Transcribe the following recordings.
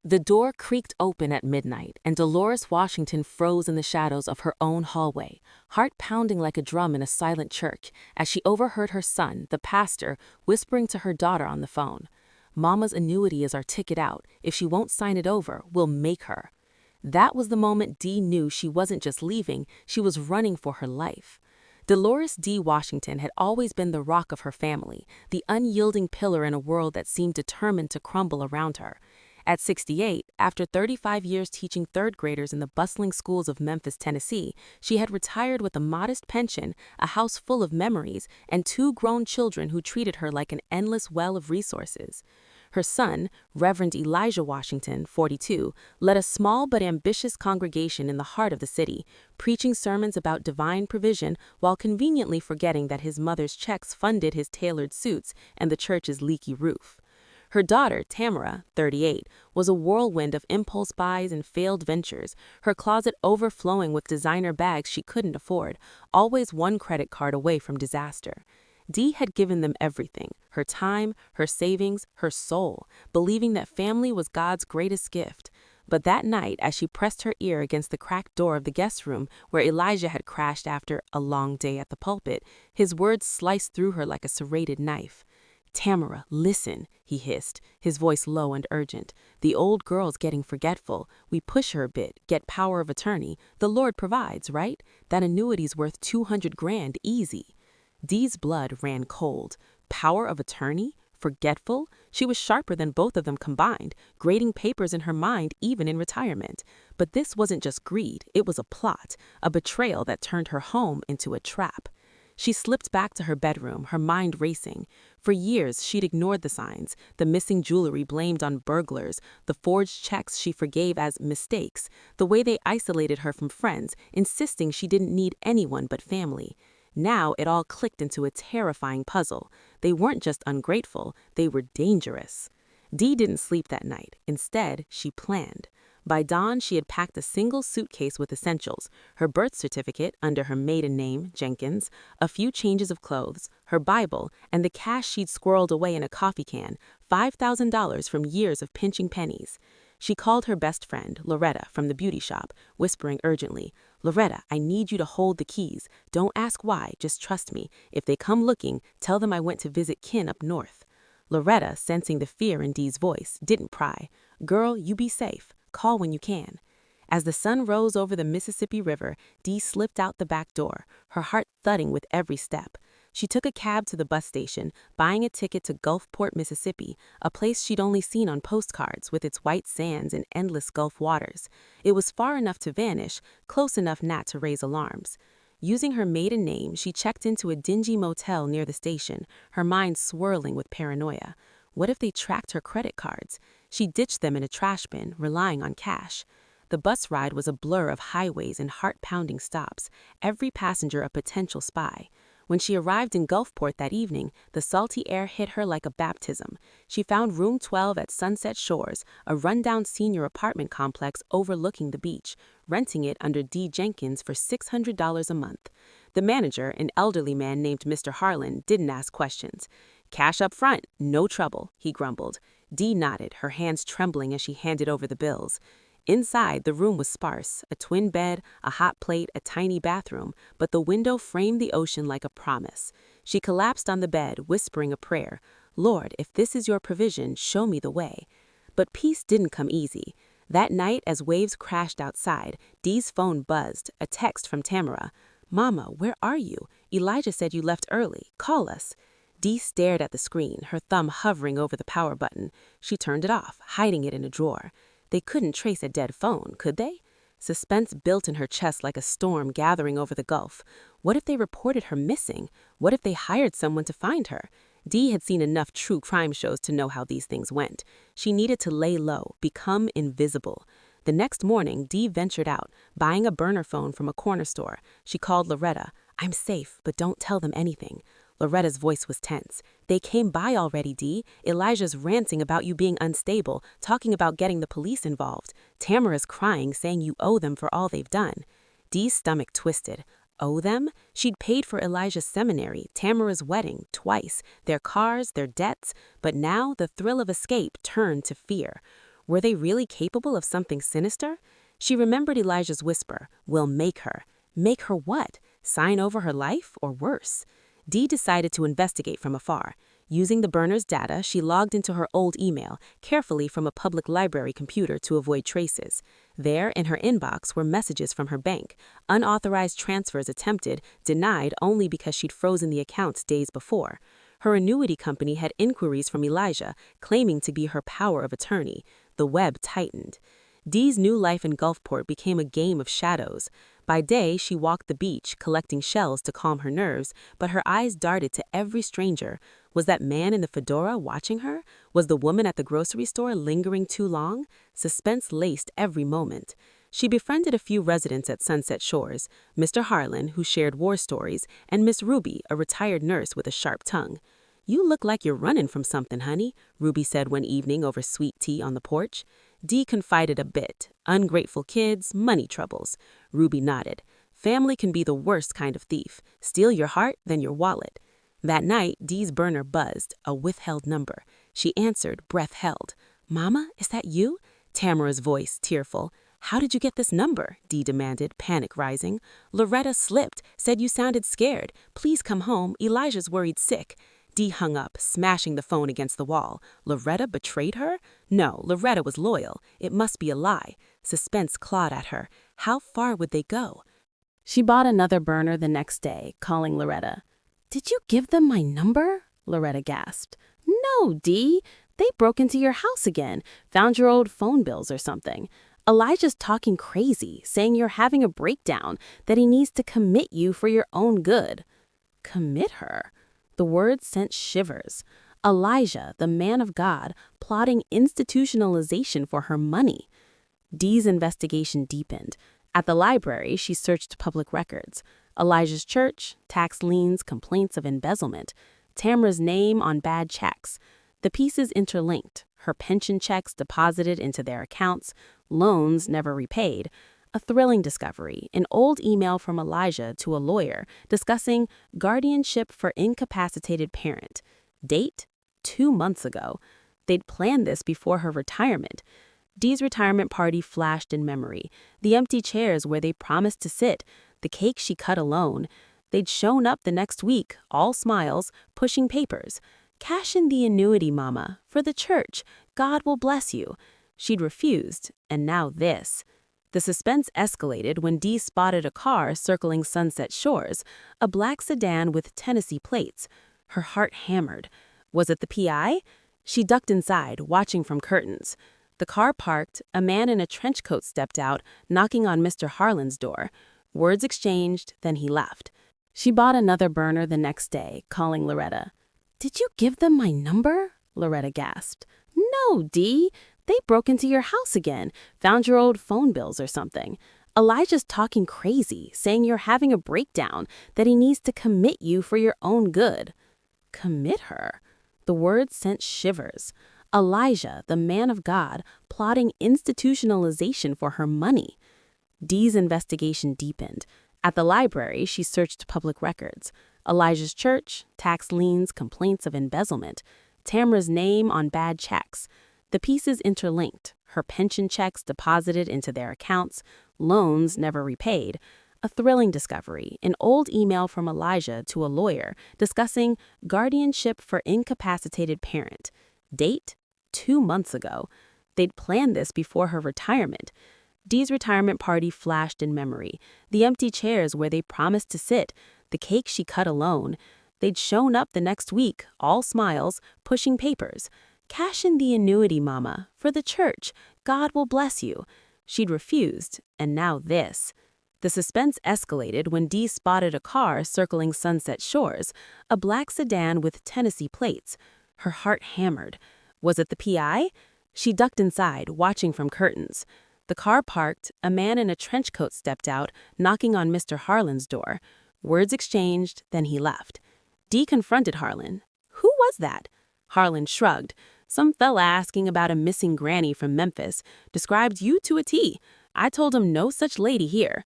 The door creaked open at midnight, and Delores Washington froze in the shadows of her own hallway, heart pounding like a drum in a silent church, as she overheard her son, the pastor, whispering to her daughter on the phone. "Mama's annuity is our ticket out. If she won't sign it over, we'll make her." That was the moment Dee knew she wasn't just leaving, she was running for her life. Delores D. Washington had always been the rock of her family, the unyielding pillar in a world that seemed determined to crumble around her. At 68, after 35 years teaching third graders in the bustling schools of Memphis, Tennessee, she had retired with a modest pension, a house full of memories, and two grown children who treated her like an endless well of resources. Her son, Reverend Elijah Washington, 42, led a small but ambitious congregation in the heart of the city, preaching sermons about divine provision while conveniently forgetting that his mother's checks funded his tailored suits and the church's leaky roof. Her daughter, Tamara, 38, was a whirlwind of impulse buys and failed ventures, her closet overflowing with designer bags she couldn't afford, always one credit card away from disaster. Dee had given them everything, her time, her savings, her soul, believing that family was God's greatest gift. But that night, as she pressed her ear against the cracked door of the guest room where Elijah had crashed after a long day at the pulpit, his words sliced through her like a serrated knife. "Tamara, listen," he hissed, his voice low and urgent. "The old girl's getting forgetful. We push her a bit, get power of attorney. The Lord provides, right? That annuity's worth 200 grand, easy." Dee's blood ran cold. Power of attorney? Forgetful? She was sharper than both of them combined, grading papers in her mind even in retirement. But this wasn't just greed, it was a plot, a betrayal that turned her home into a trap. She slipped back to her bedroom, her mind racing. For years, she'd ignored the signs, the missing jewelry blamed on burglars, the forged checks she forgave as mistakes, the way they isolated her from friends, insisting she didn't need anyone but family. Now it all clicked into a terrifying puzzle. They weren't just ungrateful, they were dangerous. Dee didn't sleep that night. Instead, she planned. By dawn, she had packed a single suitcase with essentials, her birth certificate under her maiden name, Jenkins, a few changes of clothes, her Bible, and the cash she'd squirreled away in a coffee can, $5,000 from years of pinching pennies. She called her best friend, Loretta, from the beauty shop, whispering urgently, "Loretta, I need you to hold the keys. Don't ask why, just trust me. If they come looking, tell them I went to visit kin up north." Loretta, sensing the fear in Dee's voice, didn't pry. "Girl, you be safe. Call when you can." As the sun rose over the Mississippi River, Dee slipped out the back door, her heart thudding with every step. She took a cab to the bus station, buying a ticket to Gulfport, Mississippi, a place she'd only seen on postcards with its white sands and endless Gulf waters. It was far enough to vanish, close enough not to raise alarms. Using her maiden name, she checked into a dingy motel near the station, her mind swirling with paranoia. What if they tracked her credit cards? She ditched them in a trash bin, relying on cash. The bus ride was a blur of highways and heart-pounding stops, every passenger a potential spy. When she arrived in Gulfport that evening, the salty air hit her like a baptism. She found room 12 at Sunset Shores, a rundown senior apartment complex overlooking the beach, renting it under D. Jenkins for $600 a month. The manager, an elderly man named Mr. Harlan, didn't ask questions. "Cash up front, no trouble," he grumbled. Dee nodded, her hands trembling as she handed over the bills. Inside, the room was sparse, a twin bed, a hot plate, a tiny bathroom, but the window framed the ocean like a promise. She collapsed on the bed, whispering a prayer. "Lord, if this is your provision, show me the way." But peace didn't come easy. That night, as waves crashed outside, Dee's phone buzzed, a text from Tamara. "Mama, where are you? Elijah said you left early. Call us." Dee stared at the screen, her thumb hovering over the power button. She turned it off, hiding it in a drawer. They couldn't trace a dead phone, could they? Suspense built in her chest like a storm gathering over the Gulf. What if they reported her missing? What if they hired someone to find her? Dee had seen enough true crime shows to know how these things went. She needed to lay low, become invisible. The next morning, Dee ventured out, buying a burner phone from a corner store. She called Loretta. "I'm safe, but don't tell them anything." Loretta's voice was tense. "They came by already, Dee. Elijah's ranting about you being unstable, talking about getting the police involved. Tamara's crying, saying you owe them for all they've done." Dee's stomach twisted. Owe them? She'd paid for Elijah's seminary, Tamara's wedding, twice, their cars, their debts, but now the thrill of escape turned to fear. Were they really capable of something sinister? She remembered Elijah's whisper, "We'll make her." Make her what? Sign over her life, or worse? Dee decided to investigate from afar. Using the burner's data, she logged into her old email, carefully from a public library computer to avoid traces. There, in her inbox, were messages from her bank. Unauthorized transfers attempted, denied only because she'd frozen the accounts days before. Her annuity company had inquiries from Elijah, claiming to be her power of attorney. The web tightened. Dee's new life in Gulfport became a game of shadows. By day, she walked the beach, collecting shells to calm her nerves, but her eyes darted to every stranger. Was that man in the fedora watching her? Was the woman at the grocery store lingering too long? Suspense laced every moment. She befriended a few residents at Sunset Shores, Mr. Harlan, who shared war stories, and Miss Ruby, a retired nurse with a sharp tongue. "You look like you're running from something, honey," Ruby said one evening over sweet tea on the porch. Dee confided a bit. Ungrateful kids, money troubles. Ruby nodded. Family can be the worst kind of thief. Steal your heart, then your wallet. That night, Dee's burner buzzed, a withheld number. She answered, breath held. "Mama, is that you?" Tamara's voice, tearful. "How did you get this number?" Dee demanded, panic rising. "Loretta slipped, said you sounded scared. Please come home, Elijah's worried sick." Dee hung up, smashing the phone against the wall. Loretta betrayed her? No, Loretta was loyal. It must be a lie. Suspense clawed at her. How far would they go? She bought another burner the next day, calling Loretta. "Did you give them my number?" Loretta gasped. "No, Dee. They broke into your house again, found your old phone bills or something. Elijah's talking crazy, saying you're having a breakdown, that he needs to commit you for your own good." Commit her? The word sent shivers. Elijah, the man of God, plotting institutionalization for her money. Dee's investigation deepened. At the library, she searched public records. Elijah's church, tax liens, complaints of embezzlement. Tamara's name on bad checks. The pieces interlinked. Her pension checks deposited into their accounts, loans never repaid. A thrilling discovery, an old email from Elijah to a lawyer discussing guardianship for incapacitated parent. Date? 2 months ago. They'd planned this before her retirement. Dee's retirement party flashed in memory. The empty chairs where they promised to sit, the cake she cut alone. They'd shown up the next week, all smiles, pushing papers. "Cash in the annuity, Mama, for the church. God will bless you." She'd refused, and now this. The suspense escalated when Dee spotted a car circling Sunset Shores, a black sedan with Tennessee plates. Her heart hammered. Was it the PI? She ducked inside, watching from curtains. The car parked, a man in a trench coat stepped out, knocking on Mr. Harlan's door. Words exchanged, then he left. She bought another burner the next day, calling Loretta. "Did you give them my number?" Loretta gasped. "No, Dee. They broke into your house again, found your old phone bills or something. Elijah's talking crazy, saying you're having a breakdown, that he needs to commit you for your own good." Commit her? The word sent shivers. Elijah, the man of God, plotting institutionalization for her money. Dee's investigation deepened. At the library, she searched public records. Elijah's church, tax liens, complaints of embezzlement. Tamara's name on bad checks. The pieces interlinked. Her pension checks deposited into their accounts, loans never repaid. A thrilling discovery, an old email from Elijah to a lawyer discussing guardianship for incapacitated parent. Date? 2 months ago. They'd planned this before her retirement. Dee's retirement party flashed in memory. The empty chairs where they promised to sit, the cake she cut alone. They'd shown up the next week, all smiles, pushing papers. "Cash in the annuity, Mama, for the church. God will bless you." She'd refused, and now this. The suspense escalated when Dee spotted a car circling Sunset Shores, a black sedan with Tennessee plates. Her heart hammered. Was it the PI? She ducked inside, watching from curtains. The car parked, a man in a trench coat stepped out, knocking on Mr. Harlan's door. Words exchanged, then he left. Dee confronted Harlan. "Who was that?" Harlan shrugged. "Some fella asking about a missing granny from Memphis. Described you to a T. I told him no such lady here."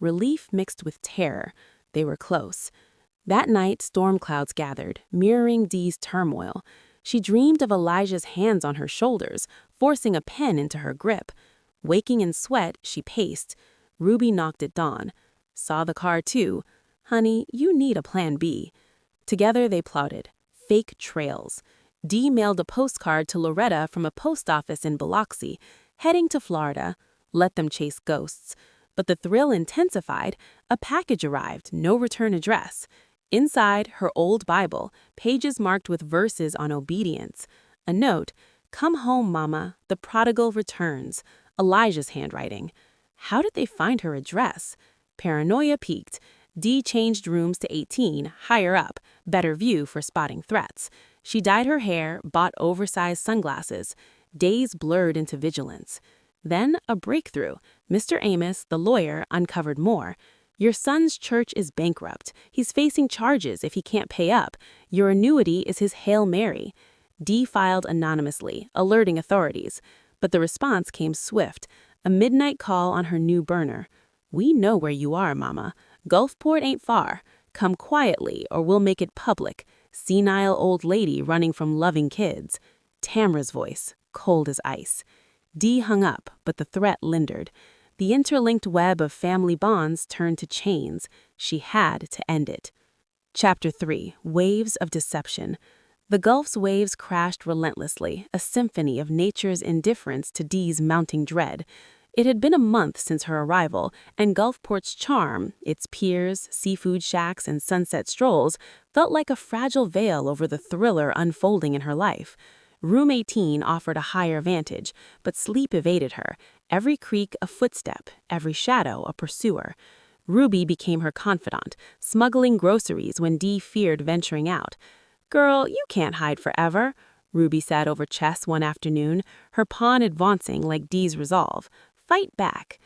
Relief mixed with terror. They were close. That night, storm clouds gathered, mirroring Dee's turmoil. She dreamed of Elijah's hands on her shoulders, forcing a pen into her grip. Waking in sweat, she paced. Ruby knocked at dawn. Saw the car too. Honey, you need a plan B. Together they plotted. Fake trails. Dee mailed a postcard to Loretta from a post office in Biloxi, heading to Florida. Let them chase ghosts. But the thrill intensified. A package arrived, no return address. Inside, her old Bible, pages marked with verses on obedience. A note, "Come home, Mama, the prodigal returns." Elijah's handwriting. How did they find her address? Paranoia peaked. Dee changed rooms to 18, higher up, better view for spotting threats. She dyed her hair, bought oversized sunglasses. Days blurred into vigilance. Then a breakthrough. Mr. Amos, the lawyer, uncovered more. Your son's church is bankrupt. He's facing charges if he can't pay up. Your annuity is his Hail Mary. Dee filed anonymously, alerting authorities. But the response came swift. A midnight call on her new burner. We know where you are, Mama. Gulfport ain't far. Come quietly or we'll make it public. Senile old lady running from loving kids. Tamra's voice, cold as ice. Dee hung up, but the threat lingered. The interlinked web of family bonds turned to chains. She had to end it. Chapter 3. Waves of Deception. The Gulf's waves crashed relentlessly, a symphony of nature's indifference to Dee's mounting dread. It had been a month since her arrival, and Gulfport's charm, its piers, seafood shacks, and sunset strolls, felt like a fragile veil over the thriller unfolding in her life. Room 18 offered a higher vantage, but sleep evaded her, every creak a footstep, every shadow a pursuer. Ruby became her confidant, smuggling groceries when Dee feared venturing out. "Girl, you can't hide forever," Ruby said over chess one afternoon, her pawn advancing like Dee's resolve. "Fight back."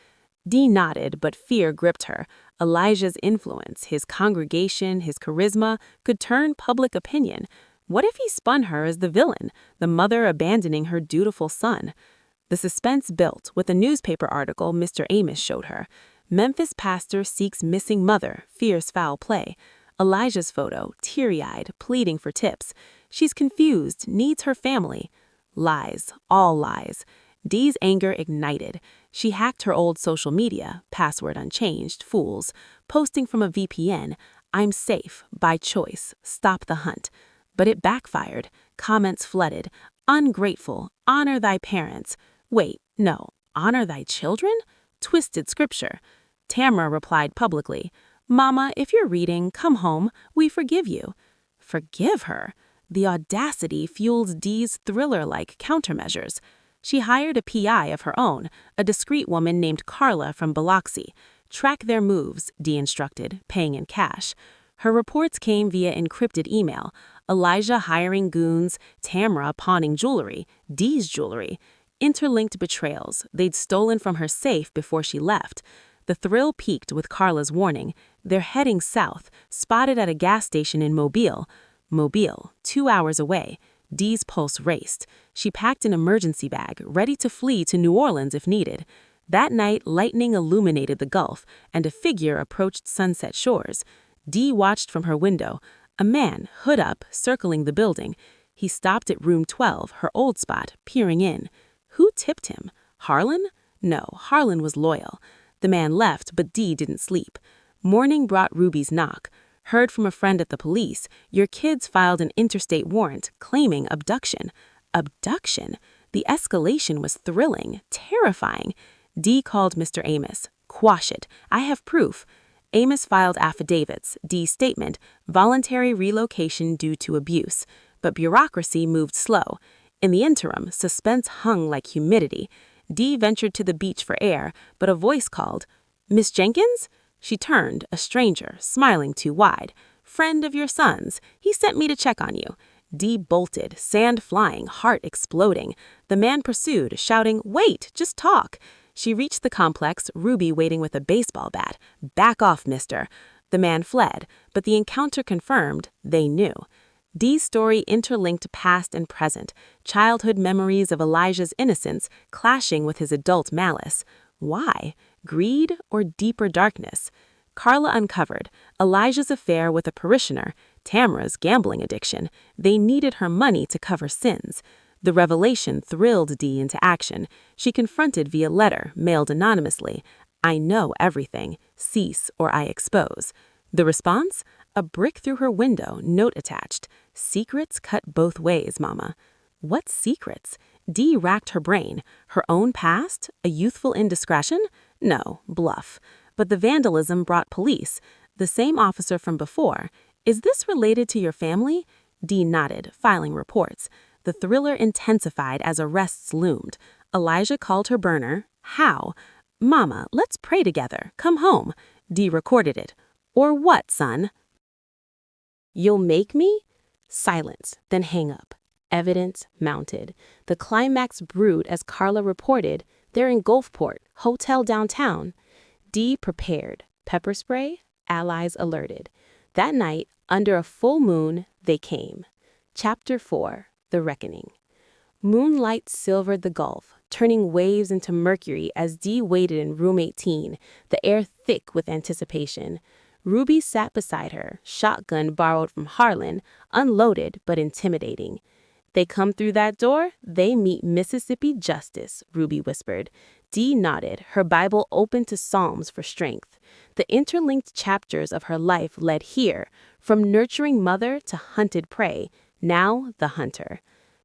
Dee nodded, but fear gripped her. Elijah's influence, his congregation, his charisma, could turn public opinion. What if he spun her as the villain, the mother abandoning her dutiful son? The suspense built with a newspaper article Mr. Amos showed her. Memphis pastor seeks missing mother, fears foul play. Elijah's photo, teary-eyed, pleading for tips. She's confused, needs her family. Lies, all lies. Dee's anger ignited. She hacked her old social media, password unchanged, fools, posting from a VPN, "I'm safe, by choice, stop the hunt." But it backfired. Comments flooded. "Ungrateful, honor thy parents." Wait, no, honor thy children? Twisted scripture. Tamra replied publicly, "Mama, if you're reading, come home. We forgive you." Forgive her? The audacity fueled Dee's thriller-like countermeasures. She hired a PI of her own, a discreet woman named Carla from Biloxi. Track their moves, Dee instructed, paying in cash. Her reports came via encrypted email. Elijah hiring goons, Tamra pawning jewelry, Dee's jewelry. Interlinked betrayals they'd stolen from her safe before she left. The thrill peaked with Carla's warning. They're heading south, spotted at a gas station in Mobile. Mobile, 2 hours away. Dee's pulse raced. She packed an emergency bag, ready to flee to New Orleans if needed. That night, lightning illuminated the Gulf, and a figure approached Sunset Shores. Dee watched from her window. A man, hood up, circling the building. He stopped at room 12, her old spot, peering in. Who tipped him? Harlan? No, Harlan was loyal. The man left, but Dee didn't sleep. Morning brought Ruby's knock. Heard from a friend at the police, your kids filed an interstate warrant claiming abduction. Abduction? The escalation was thrilling, terrifying. Dee called Mr. Amos. Quash it. I have proof. Amos filed affidavits, Dee's statement, voluntary relocation due to abuse. But bureaucracy moved slow. In the interim, suspense hung like humidity. Dee ventured to the beach for air, but a voice called, "Miss Jenkins?" She turned, a stranger, smiling too wide. "Friend of your son's. He sent me to check on you." Dee bolted, sand flying, heart exploding. The man pursued, shouting, "Wait, just talk." She reached the complex, Ruby waiting with a baseball bat. "Back off, mister." The man fled, but the encounter confirmed they knew. Dee's story interlinked past and present, childhood memories of Elijah's innocence clashing with his adult malice. Why? Greed or deeper darkness? Carla uncovered Elijah's affair with a parishioner, Tamra's gambling addiction. They needed her money to cover sins. The revelation thrilled Dee into action. She confronted via letter, mailed anonymously, "I know everything. Cease or I expose." The response? A brick through her window, note attached. "Secrets cut both ways, Mama." What secrets? Dee racked her brain. Her own past? A youthful indiscretion? No, bluff. But the vandalism brought police. The same officer from before. "Is this related to your family?" Dee nodded, filing reports. The thriller intensified as arrests loomed. Elijah called her burner. How? "Mama, let's pray together. Come home." Dee recorded it. "Or what, son?" "You'll make me?" Silence, then hang up. Evidence mounted. The climax brewed as Carla reported. They're in Gulfport, hotel downtown. Dee prepared. Pepper spray, allies alerted. That night, under a full moon, they came. Chapter 4, The Reckoning. Moonlight silvered the Gulf, turning waves into mercury as Dee waited in room 18, the air thick with anticipation. Ruby sat beside her, shotgun borrowed from Harlan, unloaded but intimidating. "They come through that door, they meet Mississippi justice," Ruby whispered. Dee nodded, her Bible open to Psalms for strength. The interlinked chapters of her life led here, from nurturing mother to hunted prey, now the hunter.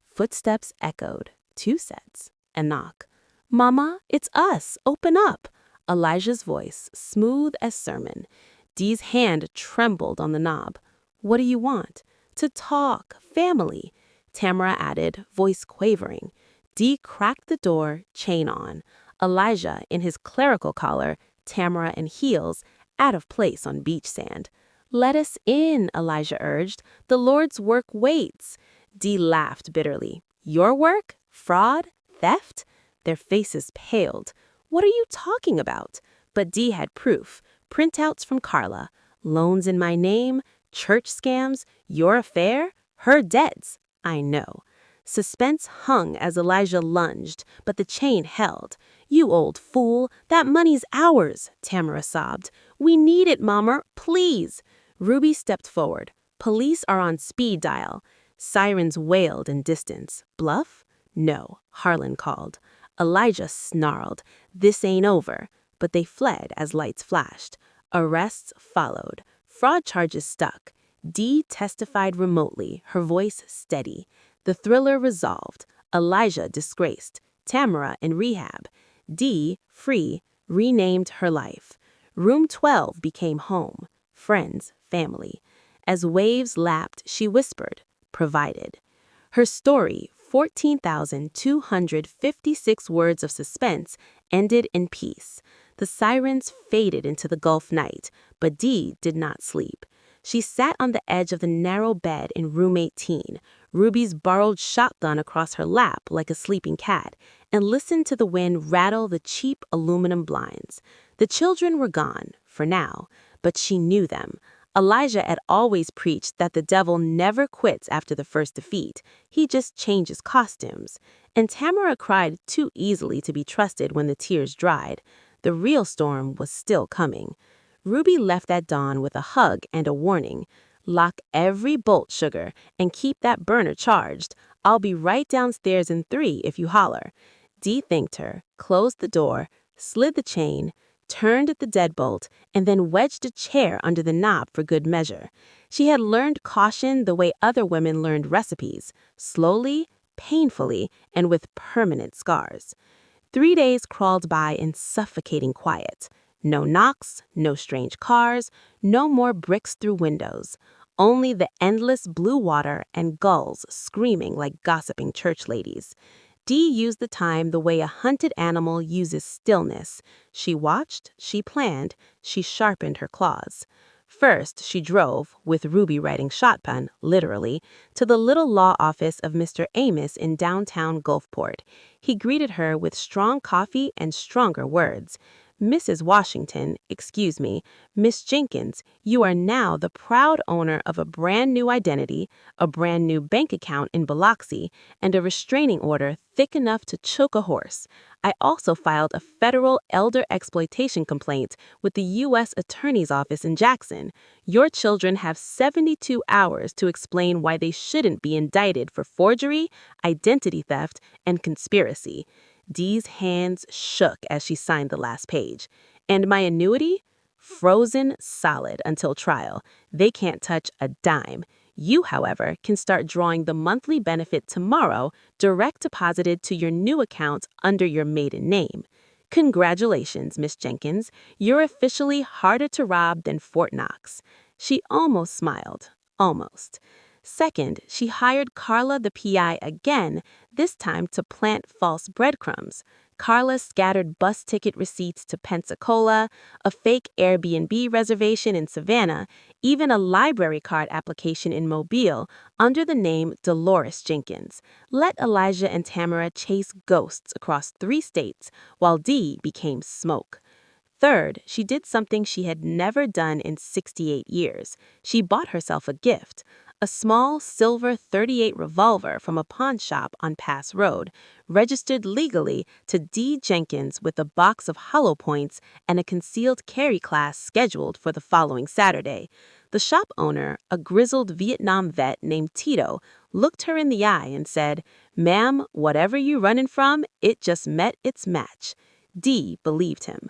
Footsteps echoed, 2 sets, a knock. "Mama, it's us, open up." Elijah's voice, smooth as sermon. Dee's hand trembled on the knob. "What do you want?" "To talk, family." Tamara added, voice quavering. Dee cracked the door, chain on. Elijah, in his clerical collar, Tamara in heels, out of place on beach sand. "Let us in," Elijah urged. "The Lord's work waits." Dee laughed bitterly. "Your work? Fraud? Theft?" Their faces paled. "What are you talking about?" But Dee had proof. Printouts from Carla. "Loans in my name, church scams, your affair, her debts." "I know." Suspense hung as Elijah lunged, but the chain held. "You old fool, that money's ours," Tamara sobbed. "We need it, Mama, please." Ruby stepped forward. "Police are on speed dial." Sirens wailed in distance. "Bluff?" "No," Harlan called. Elijah snarled. "This ain't over." But they fled as lights flashed. Arrests followed. Fraud charges stuck. Dee testified remotely, her voice steady. The thriller resolved. Elijah disgraced. Tamara in rehab. Dee, free, renamed her life. Room 12 became home. Friends, family. As waves lapped, she whispered, provided. Her story, 14,256 words of suspense, ended in peace. The sirens faded into the Gulf night, but Dee did not sleep. She sat on the edge of the narrow bed in room 18, Ruby's borrowed shotgun across her lap like a sleeping cat, and listened to the wind rattle the cheap aluminum blinds. The children were gone, for now, but she knew them. Elijah had always preached that the devil never quits after the first defeat. He just changes costumes. And Tamara cried too easily to be trusted when the tears dried. The real storm was still coming. Ruby left at dawn with a hug and a warning. "Lock every bolt, sugar, and keep that burner charged. I'll be right downstairs in 3 if you holler." Dee thanked her, closed the door, slid the chain, turned at the deadbolt, and then wedged a chair under the knob for good measure. She had learned caution the way other women learned recipes, slowly, painfully, and with permanent scars. 3 days crawled by in suffocating quiet. No knocks, no strange cars, no more bricks through windows. Only the endless blue water and gulls screaming like gossiping church ladies. Dee used the time the way a hunted animal uses stillness. She watched, she planned, she sharpened her claws. First, she drove, with Ruby riding shotgun, literally, to the little law office of Mr. Amos in downtown Gulfport. He greeted her with strong coffee and stronger words. Mrs. Washington, excuse me, Miss Jenkins, you are now the proud owner of a brand new identity, a brand new bank account in Biloxi, and a restraining order thick enough to choke a horse. I also filed a federal elder exploitation complaint with the U.S. Attorney's Office in Jackson. Your children have 72 hours to explain why they shouldn't be indicted for forgery, identity theft, and conspiracy. Dee's hands shook as she signed the last page. And my annuity? Frozen solid until trial. They can't touch a dime. You, however, can start drawing the monthly benefit tomorrow, direct deposited to your new account under your maiden name. Congratulations, Miss Jenkins. You're officially harder to rob than Fort Knox. She almost smiled. Almost. Second, she hired Carla the PI again, this time to plant false breadcrumbs. Carla scattered bus ticket receipts to Pensacola, a fake Airbnb reservation in Savannah, even a library card application in Mobile under the name Delores Jenkins. Let Elijah and Tamara chase ghosts across 3 states while Dee became smoke. Third, she did something she had never done in 68 years. She bought herself a gift, a small silver .38 revolver from a pawn shop on Pass Road, registered legally to D. Jenkins with a box of hollow points and a concealed carry class scheduled for the following Saturday. The shop owner, a grizzled Vietnam vet named Tito, looked her in the eye and said, "Ma'am, whatever you running from, it just met its match." D. believed him.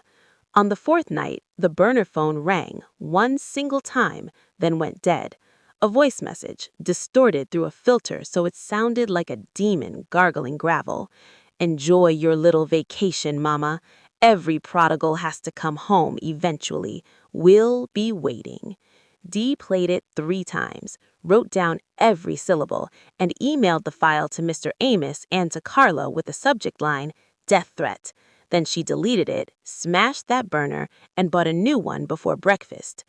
On the 4th night, the burner phone rang one single time, then went dead. A voice message, distorted through a filter so it sounded like a demon gargling gravel. "Enjoy your little vacation, Mama. Every prodigal has to come home eventually. We'll be waiting." Dee played it 3 times, wrote down every syllable, and emailed the file to Mr. Amos and to Carla with the subject line, "Death threat." Then she deleted it, smashed that burner, and bought a new one before breakfast.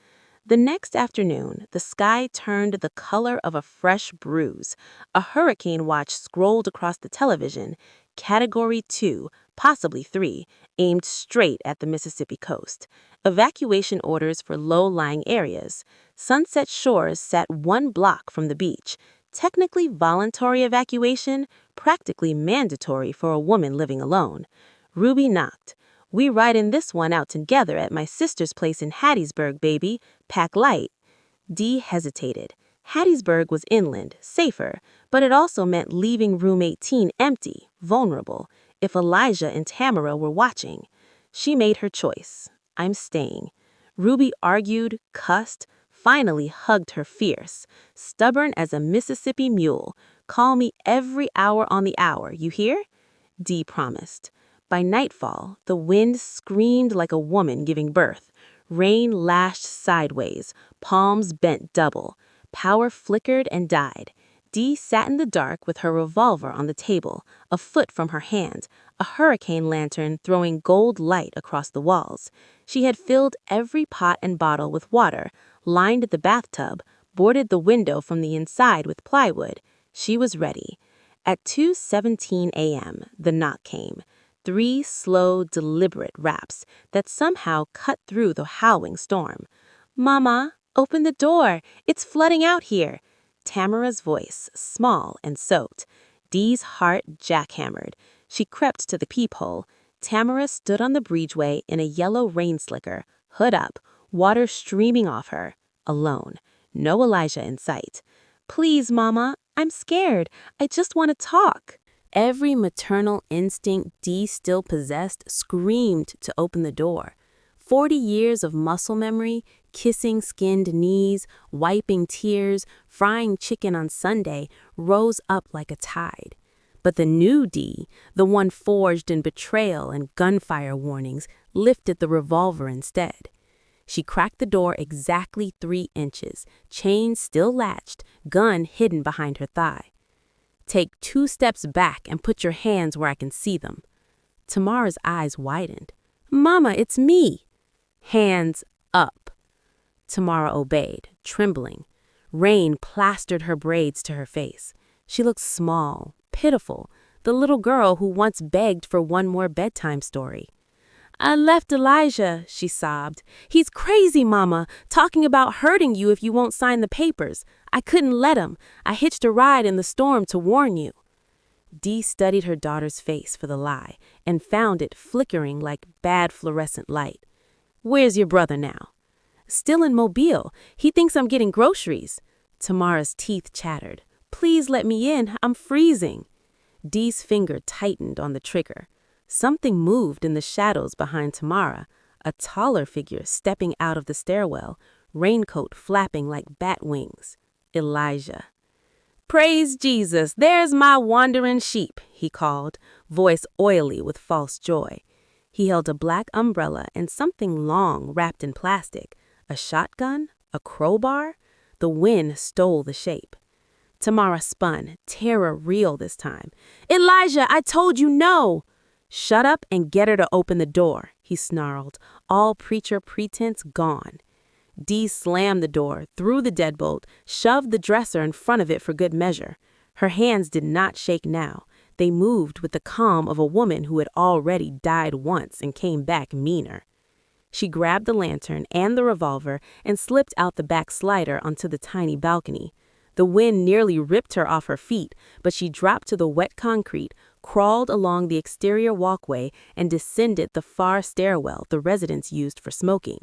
The next afternoon, the sky turned the color of a fresh bruise. A hurricane watch scrolled across the television, Category 2, possibly 3, aimed straight at the Mississippi coast. Evacuation orders for low-lying areas. Sunset Shores sat 1 block from the beach. Technically voluntary evacuation, practically mandatory for a woman living alone. Ruby knocked. "We riding this one out together at my sister's place in Hattiesburg, baby. Pack light." Dee hesitated. Hattiesburg was inland, safer, but it also meant leaving room 18 empty, vulnerable, if Elijah and Tamara were watching. She made her choice. "I'm staying." Ruby argued, cussed, finally hugged her fierce. "Stubborn as a Mississippi mule. Call me every hour on the hour, you hear?" Dee promised. By nightfall, the wind screamed like a woman giving birth. Rain lashed sideways, palms bent double. Power flickered and died. Dee sat in the dark with her revolver on the table, a foot from her hand, a hurricane lantern throwing gold light across the walls. She had filled every pot and bottle with water, lined the bathtub, boarded the window from the inside with plywood. She was ready. At 2:17 a.m., the knock came. 3 slow, deliberate raps that somehow cut through the howling storm. "Mama, open the door. It's flooding out here." Tamara's voice, small and soaked. Dee's heart jackhammered. She crept to the peephole. Tamara stood on the breezeway in a yellow rain slicker, hood up, water streaming off her. Alone. No Elijah in sight. "Please, Mama, I'm scared. I just want to talk." Every maternal instinct Dee still possessed screamed to open the door. 40 years of muscle memory, kissing skinned knees, wiping tears, frying chicken on Sunday, rose up like a tide. But the new Dee, the one forged in betrayal and gunfire warnings, lifted the revolver instead. She cracked the door exactly 3 inches, chain still latched, gun hidden behind her thigh. "Take 2 steps back and put your hands where I can see them." Tamara's eyes widened. "Mama, it's me." "Hands up." Tamara obeyed, trembling. Rain plastered her braids to her face. She looked small, pitiful, the little girl who once begged for one more bedtime story. "I left Elijah," she sobbed. "He's crazy, Mama, talking about hurting you if you won't sign the papers. I couldn't let him. I hitched a ride in the storm to warn you." Dee studied her daughter's face for the lie and found it flickering like bad fluorescent light. "Where's your brother now?" "Still in Mobile. He thinks I'm getting groceries." Tamara's teeth chattered. "Please let me in. I'm freezing." Dee's finger tightened on the trigger. Something moved in the shadows behind Tamara, a taller figure stepping out of the stairwell, raincoat flapping like bat wings. Elijah. "Praise Jesus, there's my wandering sheep," he called, voice oily with false joy. He held a black umbrella and something long wrapped in plastic. A shotgun? A crowbar? The wind stole the shape. Tamara spun, terror real this time. "Elijah, I told you no!" "Shut up and get her to open the door," he snarled, all preacher pretense gone. Dee slammed the door, threw the deadbolt, shoved the dresser in front of it for good measure. Her hands did not shake now. They moved with the calm of a woman who had already died once and came back meaner. She grabbed the lantern and the revolver and slipped out the back slider onto the tiny balcony. The wind nearly ripped her off her feet, but she dropped to the wet concrete, crawled along the exterior walkway, and descended the far stairwell the residents used for smoking.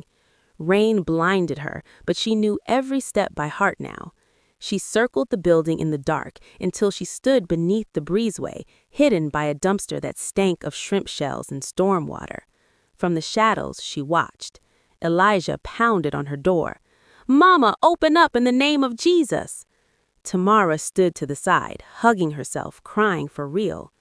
Rain blinded her, but she knew every step by heart now. She circled the building in the dark until she stood beneath the breezeway, hidden by a dumpster that stank of shrimp shells and storm water. From the shadows, she watched. Elijah pounded on her door. "Mama, open up in the name of Jesus!" Tamara stood to the side, hugging herself, crying for real.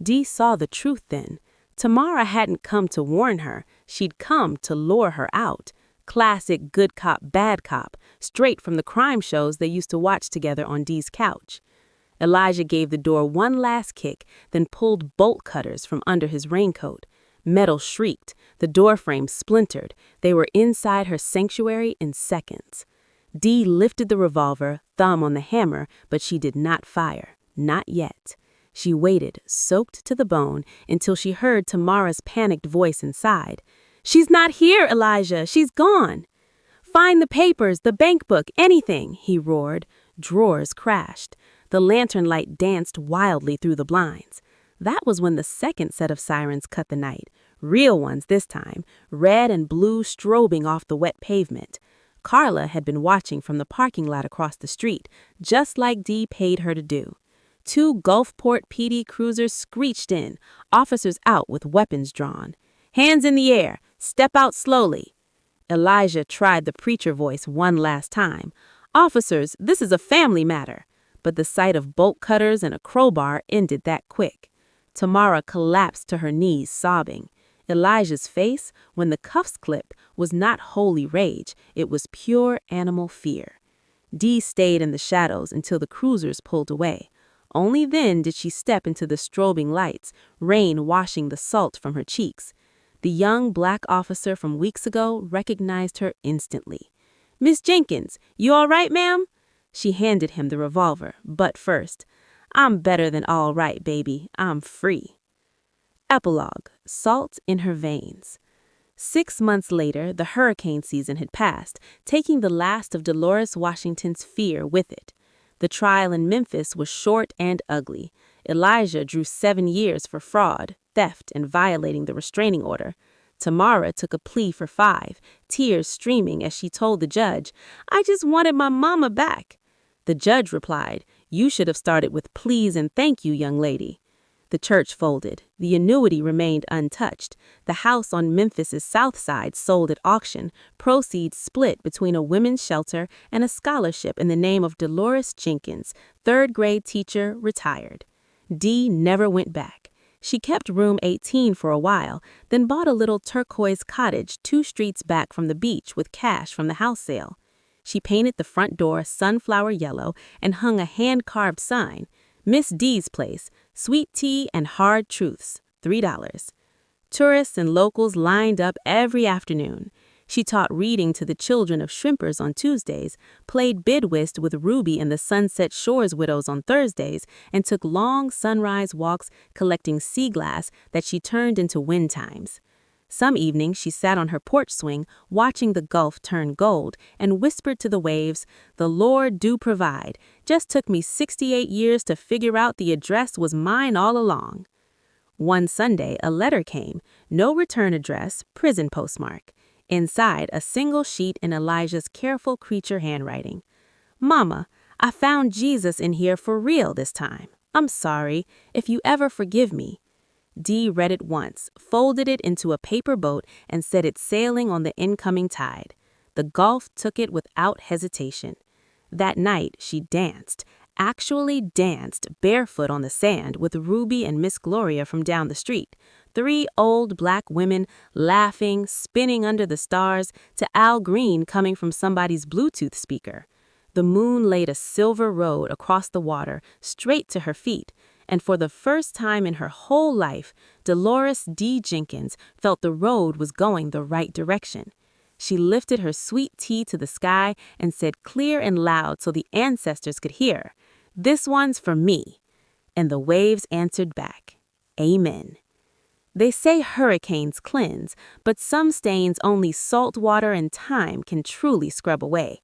Dee saw the truth then. Tamara hadn't come to warn her. She'd come to lure her out. Classic good cop, bad cop, straight from the crime shows they used to watch together on Dee's couch. Elijah gave the door one last kick, then pulled bolt cutters from under his raincoat. Metal shrieked. The doorframe splintered. They were inside her sanctuary in seconds. Dee lifted the revolver, thumb on the hammer, but she did not fire. Not yet. She waited, soaked to the bone, until she heard Tamara's panicked voice inside. "She's not here, Elijah. She's gone." "Find the papers, the bank book, anything," he roared. Drawers crashed. The lantern light danced wildly through the blinds. That was when the second set of sirens cut the night. Real ones this time, red and blue strobing off the wet pavement. Carla had been watching from the parking lot across the street, just like Dee paid her to do. 2 Gulfport PD cruisers screeched in, officers out with weapons drawn. "Hands in the air, step out slowly." Elijah tried the preacher voice one last time. "Officers, this is a family matter." But the sight of bolt cutters and a crowbar ended that quick. Tamara collapsed to her knees, sobbing. Elijah's face, when the cuffs clipped, was not holy rage. It was pure animal fear. Dee stayed in the shadows until the cruisers pulled away. Only then did she step into the strobing lights, rain washing the salt from her cheeks. The young black officer from weeks ago recognized her instantly. "Miss Jenkins, you all right, ma'am?" She handed him the revolver, but first, "I'm better than all right, baby. I'm free." Epilogue. Salt in her veins. 6 months later, the hurricane season had passed, taking the last of Delores, Washington's fear with it. The trial in Memphis was short and ugly. Elijah drew 7 years for fraud, theft, and violating the restraining order. Tamara took a plea for 5, tears streaming as she told the judge, "I just wanted my mama back." The judge replied, "You should have started with please and thank you, young lady." The church folded. The annuity remained untouched. The house on Memphis's south side sold at auction, proceeds split between a women's shelter and a scholarship in the name of Delores Jenkins, 3rd grade teacher, retired. Dee never went back. She kept room 18 for a while, then bought a little turquoise cottage 2 streets back from the beach with cash from the house sale. She painted the front door sunflower yellow and hung a hand-carved sign, "Miss D's Place, sweet tea and hard truths, $3. Tourists and locals lined up every afternoon. She taught reading to the children of shrimpers on Tuesdays, played bid whist with Ruby and the Sunset Shores widows on Thursdays, and took long sunrise walks collecting sea glass that she turned into wind chimes. Some evenings she sat on her porch swing, watching the Gulf turn gold, and whispered to the waves, "The Lord do provide. Just took me 68 years to figure out the address was mine all along." One Sunday, a letter came, no return address, prison postmark. Inside, a single sheet in Elijah's careful creature handwriting. "Mama, I found Jesus in here for real this time. I'm sorry, if you ever forgive me." Dee read it once, folded it into a paper boat, and set it sailing on the incoming tide. The Gulf took it without hesitation. That night, she danced, actually danced barefoot on the sand with Ruby and Miss Gloria from down the street. 3 old black women laughing, spinning under the stars, to Al Green coming from somebody's Bluetooth speaker. The moon laid a silver road across the water, straight to her feet, and for the first time in her whole life, Delores D. Jenkins felt the road was going the right direction. She lifted her sweet tea to the sky and said clear and loud so the ancestors could hear, "This one's for me." And the waves answered back, "Amen." They say hurricanes cleanse, but some stains only salt water and time can truly scrub away.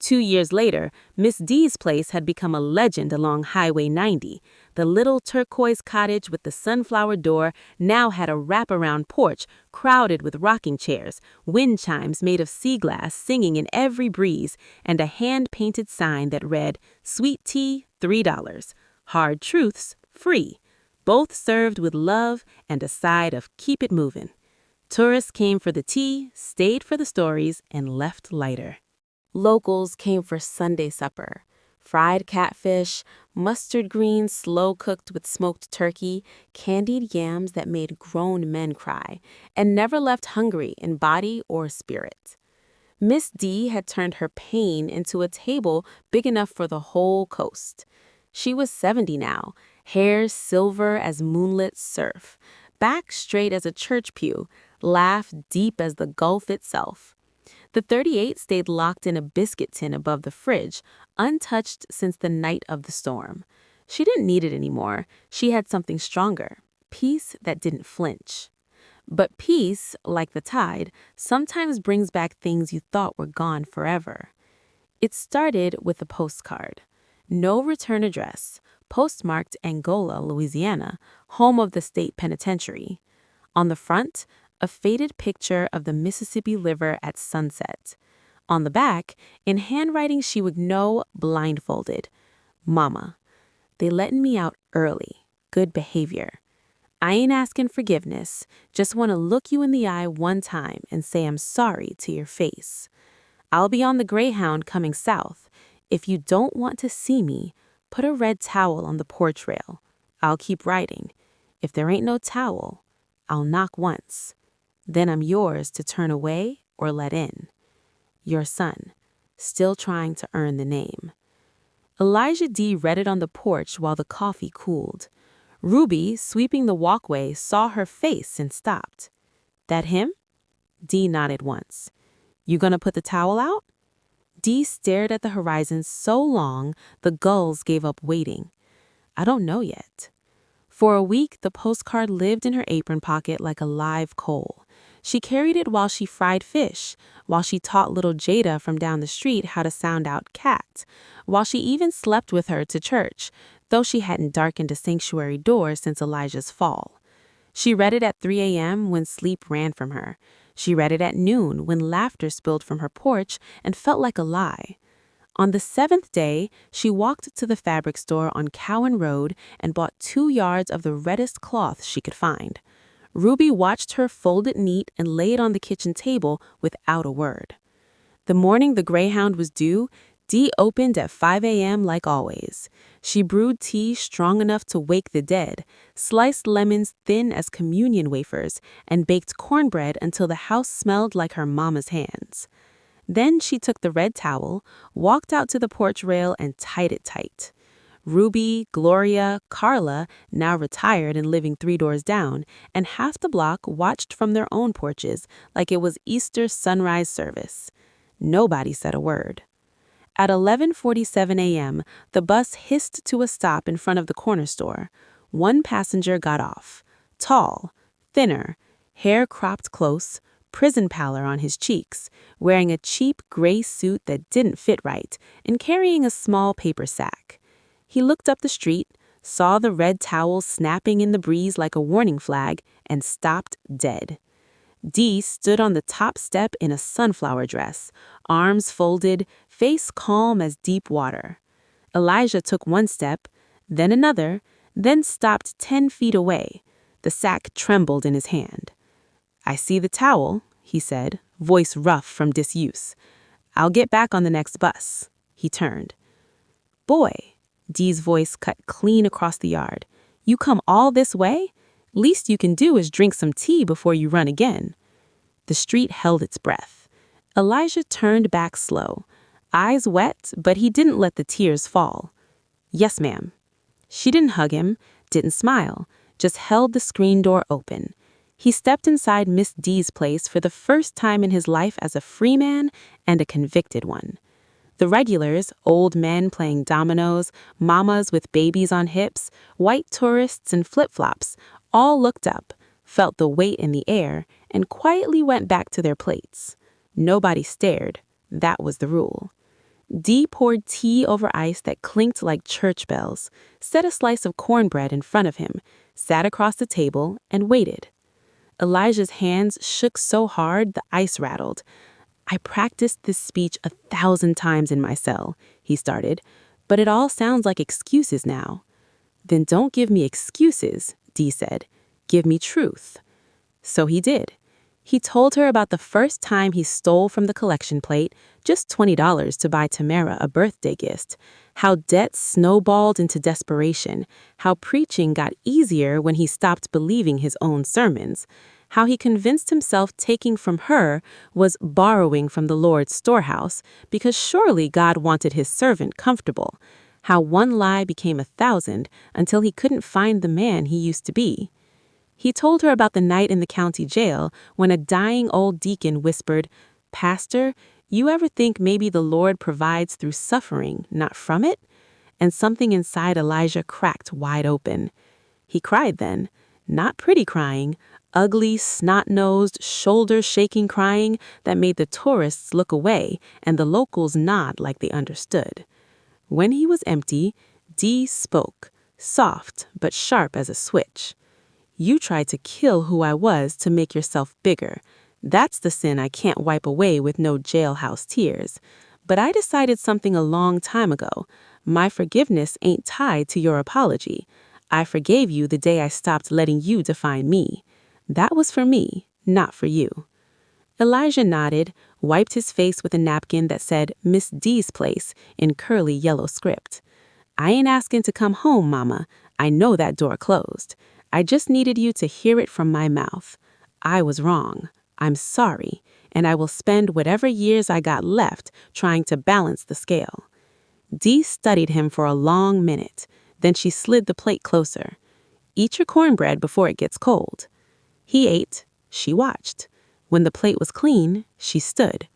2 years later, Miss D's place had become a legend along Highway 90. The little turquoise cottage with the sunflower door now had a wraparound porch crowded with rocking chairs, wind chimes made of sea glass singing in every breeze, and a hand-painted sign that read, "Sweet tea, $3. Hard truths, free." Both served with love and a side of "keep it moving." Tourists came for the tea, stayed for the stories, and left lighter. Locals came for Sunday supper. Fried catfish, mustard greens slow-cooked with smoked turkey, candied yams that made grown men cry, and never left hungry in body or spirit. Miss D had turned her pain into a table big enough for the whole coast. She was 70 now, hair silver as moonlit surf, back straight as a church pew, laugh deep as the Gulf itself. The 38 stayed locked in a biscuit tin above the fridge, untouched since the night of the storm. She didn't need it anymore. She had something stronger, peace that didn't flinch. But peace, like the tide, sometimes brings back things you thought were gone forever. It started with a postcard. No return address, postmarked Angola, Louisiana, home of the state penitentiary. On the front, a faded picture of the Mississippi River at sunset. On the back, in handwriting she would know, blindfolded, "Mama, they letting me out early. Good behavior. I ain't asking forgiveness, just want to look you in the eye one time and say I'm sorry to your face. I'll be on the Greyhound coming south. If you don't want to see me, put a red towel on the porch rail. I'll keep writing. If there ain't no towel, I'll knock once. Then I'm yours to turn away or let in. Your son, still trying to earn the name." Elijah D. read it on the porch while the coffee cooled. Ruby, sweeping the walkway, saw her face and stopped. "That him?" D nodded once. "You gonna put the towel out?" D stared at the horizon so long the gulls gave up waiting. "I don't know yet." For a week, the postcard lived in her apron pocket like a live coal. She carried it while she fried fish, while she taught little Jada from down the street how to sound out cat, while she even slept with her to church, though she hadn't darkened a sanctuary door since Elijah's fall. She read it at 3 a.m. when sleep ran from her. She read it at noon when laughter spilled from her porch and felt like a lie. On the 7th day, she walked to the fabric store on Cowan Road and bought 2 yards of the reddest cloth she could find. Ruby watched her fold it neat and lay it on the kitchen table without a word. The morning the Greyhound was due, Dee opened at 5 a.m. like always. She brewed tea strong enough to wake the dead, sliced lemons thin as communion wafers, and baked cornbread until the house smelled like her mama's hands. Then she took the red towel, walked out to the porch rail, and tied it tight. Ruby, Gloria, Carla, now retired and living 3 doors down, and half the block watched from their own porches like it was Easter sunrise service. Nobody said a word. At 11:47 a.m., the bus hissed to a stop in front of the corner store. One passenger got off. Tall, thinner, hair cropped close, prison pallor on his cheeks, wearing a cheap gray suit that didn't fit right, and carrying a small paper sack. He looked up the street, saw the red towel snapping in the breeze like a warning flag, and stopped dead. Dee stood on the top step in a sunflower dress, arms folded, face calm as deep water. Elijah took one step, then another, then stopped 10 feet away. The sack trembled in his hand. "I see the towel," he said, voice rough from disuse. "I'll get back on the next bus." He turned. "Boy," Dee's voice cut clean across the yard, "you come all this way? Least you can do is drink some tea before you run again." The street held its breath. Elijah turned back slow, eyes wet, but he didn't let the tears fall. "Yes, ma'am." She didn't hug him, didn't smile, just held the screen door open. He stepped inside Miss D's place for the first time in his life as a free man and a convicted one. The regulars, old men playing dominoes, mamas with babies on hips, white tourists in flip-flops, all looked up, felt the weight in the air, and quietly went back to their plates. Nobody stared. That was the rule. Dee poured tea over ice that clinked like church bells, set a slice of cornbread in front of him, sat across the table, and waited. Elijah's hands shook so hard the ice rattled. "I practiced this speech 1,000 times in my cell," he started, "but it all sounds like excuses now." "Then don't give me excuses," Dee said. "Give me truth." So he did. He told her about the first time he stole from the collection plate, just $20 to buy Tamara a birthday gift, how debt snowballed into desperation, how preaching got easier when he stopped believing his own sermons, how he convinced himself taking from her was borrowing from the Lord's storehouse because surely God wanted his servant comfortable, how one lie became 1,000 until he couldn't find the man he used to be. He told her about the night in the county jail when a dying old deacon whispered, "Pastor, you ever think maybe the Lord provides through suffering, not from it?" And something inside Elijah cracked wide open. He cried then, not pretty crying, ugly, snot-nosed, shoulder-shaking crying that made the tourists look away and the locals nod like they understood. When he was empty, Dee spoke, soft but sharp as a switch. "You tried to kill who I was to make yourself bigger. That's the sin I can't wipe away with no jailhouse tears. But I decided something a long time ago. My forgiveness ain't tied to your apology. I forgave you the day I stopped letting you define me. That was for me, not for you." Elijah nodded, wiped his face with a napkin that said Miss D's place in curly yellow script. "I ain't asking to come home, Mama. I know that door closed. I just needed you to hear it from my mouth. I was wrong. I'm sorry, and I will spend whatever years I got left trying to balance the scale." Dee studied him for a long minute. Then she slid the plate closer. "Eat your cornbread before it gets cold." He ate. She watched. When the plate was clean, she stood.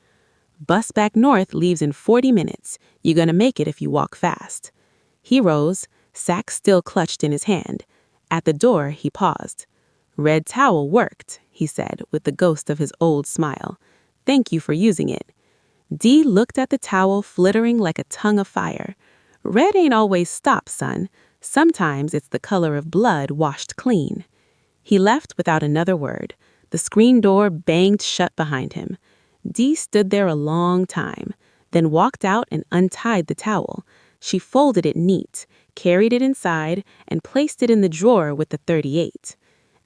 "Bus back north leaves in 40 minutes. You're gonna make it if you walk fast." He rose, sack still clutched in his hand. At the door, he paused. "Red towel worked," he said with the ghost of his old smile. "Thank you for using it." Dee looked at the towel flittering like a tongue of fire. "Red ain't always stop, son. Sometimes it's the color of blood washed clean." He left without another word. The screen door banged shut behind him. Dee stood there a long time, then walked out and untied the towel. She folded it neat, carried it inside, and placed it in the drawer with the .38.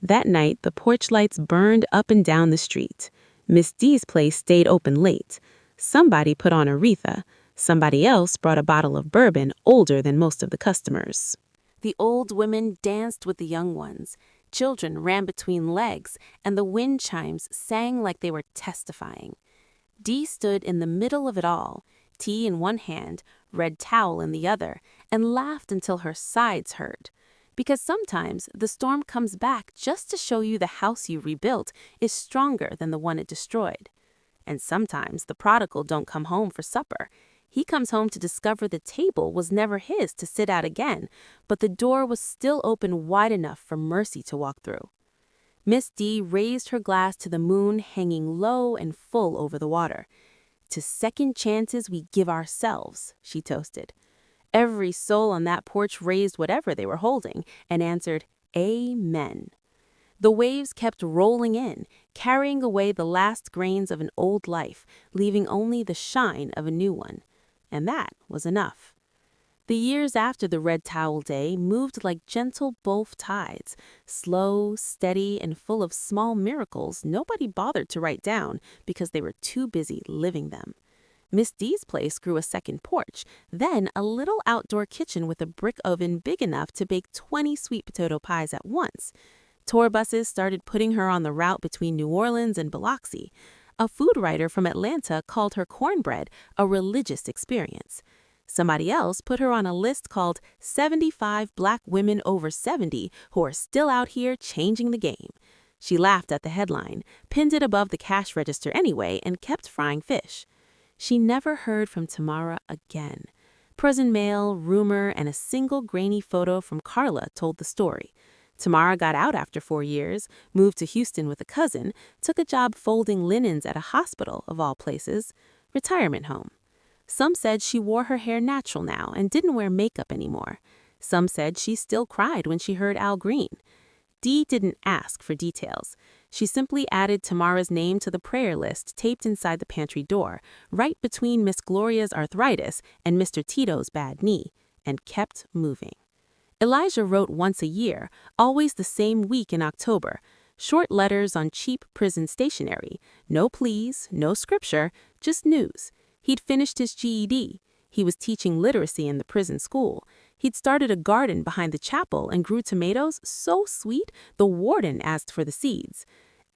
That night, the porch lights burned up and down the street. Miss D's place stayed open late. Somebody put on Aretha. Somebody else brought a bottle of bourbon older than most of the customers. The old women danced with the young ones. Children ran between legs, and the wind chimes sang like they were testifying. Dee stood in the middle of it all, tea in one hand, red towel in the other, and laughed until her sides hurt. Because sometimes the storm comes back just to show you the house you rebuilt is stronger than the one it destroyed. And sometimes the prodigal don't come home for supper. He comes home to discover the table was never his to sit at again, but the door was still open wide enough for mercy to walk through. Miss D raised her glass to the moon, hanging low and full over the water. "To second chances we give ourselves," she toasted. Every soul on that porch raised whatever they were holding and answered, "Amen." The waves kept rolling in, carrying away the last grains of an old life, leaving only the shine of a new one. And that was enough. The years after the Red Towel Day moved like gentle Gulf tides, slow, steady, and full of small miracles nobody bothered to write down because they were too busy living them. Miss D's place grew a second porch, then a little outdoor kitchen with a brick oven big enough to bake 20 sweet potato pies at once. Tour buses started putting her on the route between New Orleans and Biloxi. A food writer from Atlanta called her cornbread a religious experience. Somebody else put her on a list called 75 Black Women Over 70 Who Are Still Out Here Changing the Game. She laughed at the headline, pinned it above the cash register anyway, and kept frying fish. She never heard from Tamara again. Prison mail, rumor, and a single grainy photo from Carla told the story. Tamara got out after 4 years, moved to Houston with a cousin, took a job folding linens at a hospital, of all places, retirement home. Some said she wore her hair natural now and didn't wear makeup anymore. Some said she still cried when she heard Al Green. Dee didn't ask for details. She simply added Tamara's name to the prayer list taped inside the pantry door, right between Miss Gloria's arthritis and Mr. Tito's bad knee, and kept moving. Elijah wrote once a year, always the same week in October. Short letters on cheap prison stationery. No pleas, no scripture, just news. He'd finished his GED. He was teaching literacy in the prison school. He'd started a garden behind the chapel and grew tomatoes so sweet the warden asked for the seeds.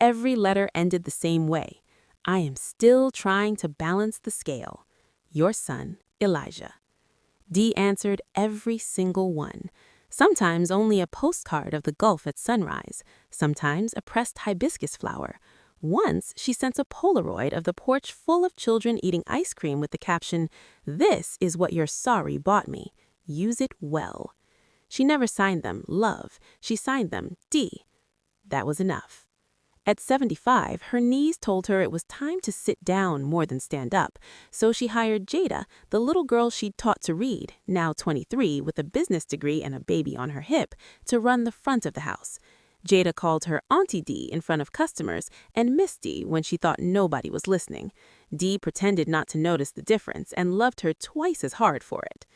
Every letter ended the same way. "I am still trying to balance the scale. Your son, Elijah." Dee answered every single one. Sometimes only a postcard of the Gulf at sunrise, sometimes a pressed hibiscus flower. Once, she sent a Polaroid of the porch full of children eating ice cream with the caption, "This is what your sorry bought me. Use it well." She never signed them Love. She signed them D. That was enough. At 75, her knees told her it was time to sit down more than stand up, so she hired Jada, the little girl she'd taught to read, now 23 with a business degree and a baby on her hip, to run the front of the house. Jada called her Auntie D in front of customers and Miss D when she thought nobody was listening. D pretended not to notice the difference and loved her twice as hard for it.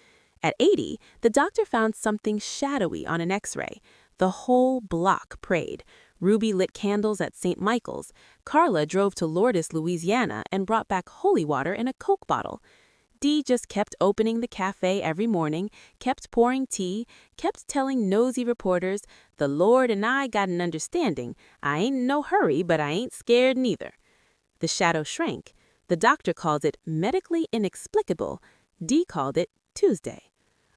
At 80, the doctor found something shadowy on an x-ray. The whole block prayed. Ruby lit candles at St. Michael's. Carla drove to Lourdes, Louisiana, and brought back holy water in a Coke bottle. Dee just kept opening the cafe every morning, kept pouring tea, kept telling nosy reporters, "The Lord and I got an understanding. I ain't in no hurry, but I ain't scared neither." The shadow shrank. The doctor called it medically inexplicable. Dee called it Tuesday.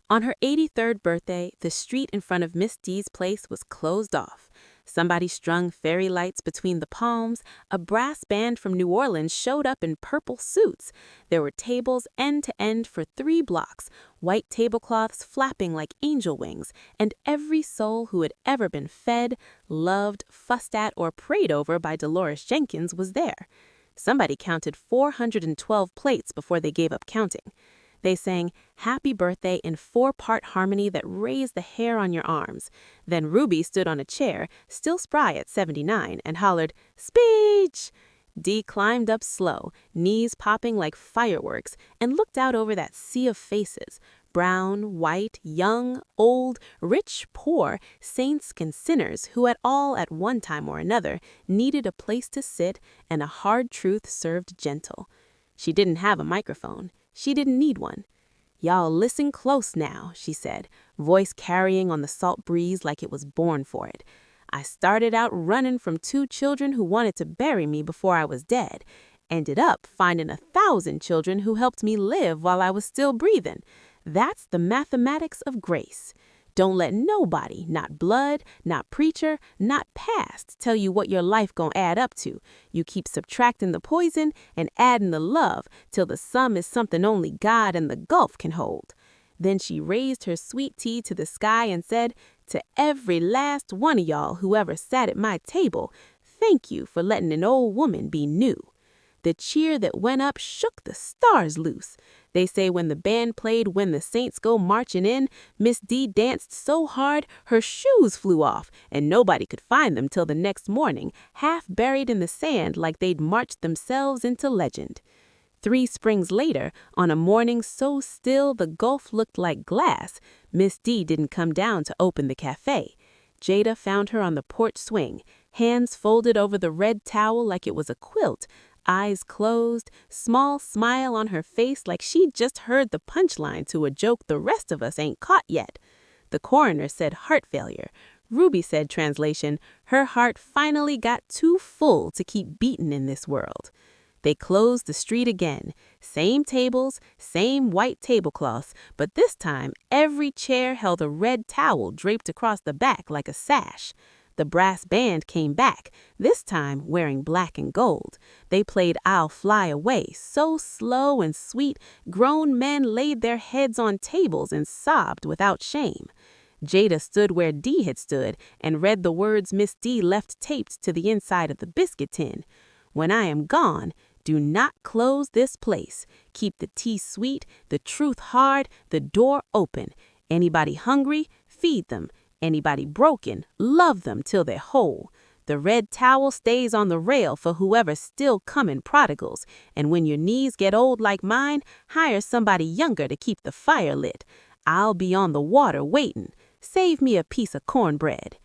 On her 83rd birthday, the street in front of Miss D's place was closed off. Somebody strung fairy lights between the palms. A brass band from New Orleans showed up in purple suits. There were tables end to end for 3 blocks, white tablecloths flapping like angel wings, and every soul who had ever been fed, loved, fussed at, or prayed over by Delores Jenkins was there. Somebody counted 412 plates before they gave up counting. They sang Happy Birthday in 4-part harmony that raised the hair on your arms. Then Ruby stood on a chair, still spry at 79, and hollered, "Speech!" Dee climbed up slow, knees popping like fireworks, and looked out over that sea of faces. Brown, white, young, old, rich, poor, saints and sinners who had all at one time or another needed a place to sit and a hard truth served gentle. She didn't have a microphone. She didn't need one. "Y'all listen close now," she said, voice carrying on the salt breeze like it was born for it. "I started out running from 2 children who wanted to bury me before I was dead. Ended up finding 1,000 children who helped me live while I was still breathing. That's the mathematics of grace. Don't let nobody, not blood, not preacher, not past, tell you what your life gonna add up to. You keep subtracting the poison and adding the love till the sum is something only God and the Gulf can hold." Then she raised her sweet tea to the sky and said, To every last one of y'all who ever sat at my table, thank you for letting an old woman be new. The cheer that went up shook the stars loose. They say when the band played When the Saints Go Marching In, Miss D danced so hard her shoes flew off, and nobody could find them till the next morning, half buried in the sand like they'd marched themselves into legend. 3 springs later, on a morning so still the Gulf looked like glass, Miss D didn't come down to open the cafe. Jada found her on the porch swing, hands folded over the red towel like it was a quilt, eyes closed, small smile on her face like she'd just heard the punchline to a joke the rest of us ain't caught yet. The coroner said heart failure. Ruby said, translation, her heart finally got too full to keep beating in this world. They closed the street again. Same tables, same white tablecloths, but this time every chair held a red towel draped across the back like a sash. The brass band came back, this time wearing black and gold. They played I'll Fly Away, so slow and sweet, grown men laid their heads on tables and sobbed without shame. Jada stood where D had stood and read the words Miss D left taped to the inside of the biscuit tin. When I am gone, do not close this place. Keep the tea sweet, the truth hard, the door open. Anybody hungry, feed them. Anybody broken, love them till they're whole. The red towel stays on the rail for whoever's still coming prodigals. And when your knees get old like mine, hire somebody younger to keep the fire lit. I'll be on the water waiting. Save me a piece of cornbread.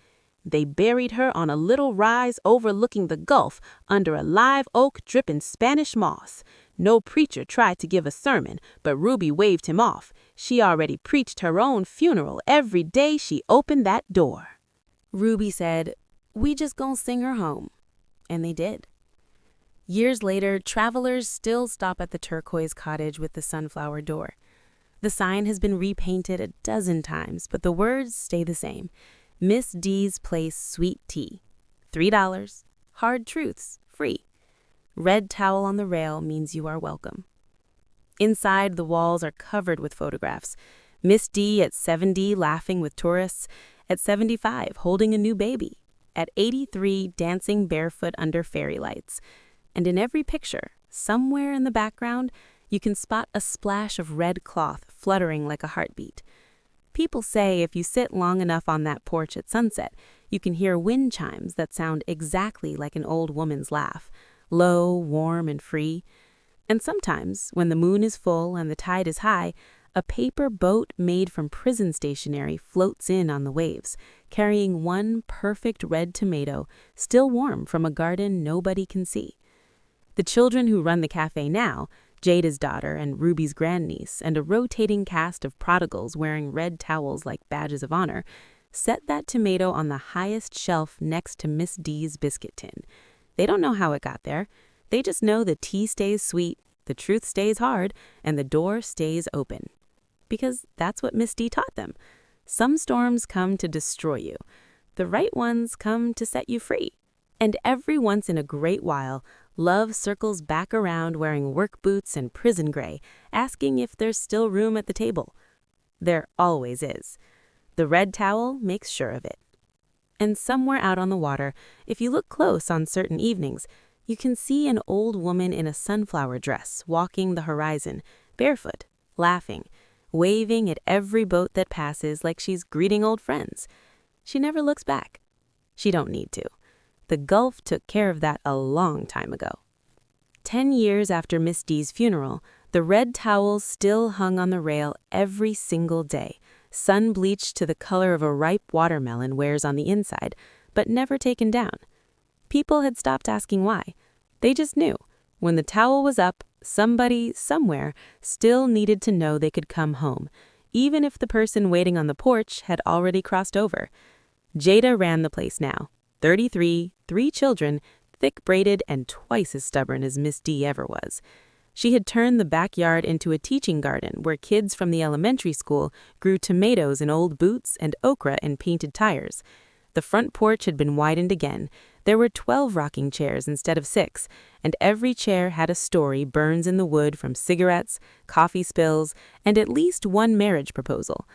They buried her on a little rise overlooking the Gulf under a live oak dripping Spanish moss. No preacher tried to give a sermon, but Ruby waved him off. She already preached her own funeral every day she opened that door. Ruby said, "We just gonna sing her home." And they did. Years later, travelers still stop at the turquoise cottage with the sunflower door. The sign has been repainted a dozen times, but the words stay the same. Miss D's Place Sweet Tea. $3. Hard truths. Free. Red towel on the rail means you are welcome. Inside, the walls are covered with photographs. Miss D at 70 laughing with tourists. At 75 holding a new baby. At 83 dancing barefoot under fairy lights. And in every picture, somewhere in the background, you can spot a splash of red cloth fluttering like a heartbeat. People say if you sit long enough on that porch at sunset, you can hear wind chimes that sound exactly like an old woman's laugh, low, warm, and free. And sometimes, when the moon is full and the tide is high, a paper boat made from prison stationery floats in on the waves, carrying one perfect red tomato, still warm from a garden nobody can see. The children who run the cafe now, Jada's daughter and Ruby's grandniece, and a rotating cast of prodigals wearing red towels like badges of honor, set that tomato on the highest shelf next to Miss D's biscuit tin. They don't know how it got there. They just know the tea stays sweet, the truth stays hard, and the door stays open. Because that's what Miss D taught them. Some storms come to destroy you. The right ones come to set you free. And every once in a great while, love circles back around wearing work boots and prison gray, asking if there's still room at the table. There always is. The red towel makes sure of it. And somewhere out on the water, if you look close on certain evenings, you can see an old woman in a sunflower dress walking the horizon, barefoot, laughing, waving at every boat that passes like she's greeting old friends. She never looks back. She don't need to. The Gulf took care of that a long time ago. 10 years after Miss D's funeral, the red towels still hung on the rail every single day, sun-bleached to the color of a ripe watermelon wears on the inside, but never taken down. People had stopped asking why. They just knew. When the towel was up, somebody, somewhere, still needed to know they could come home, even if the person waiting on the porch had already crossed over. Jada ran the place now. 33, 3 children, thick-braided and twice as stubborn as Miss D ever was. She had turned the backyard into a teaching garden where kids from the elementary school grew tomatoes in old boots and okra in painted tires. The front porch had been widened again. There were 12 rocking chairs instead of 6, and every chair had a story burns in the wood from cigarettes, coffee spills, and at least one marriage proposal.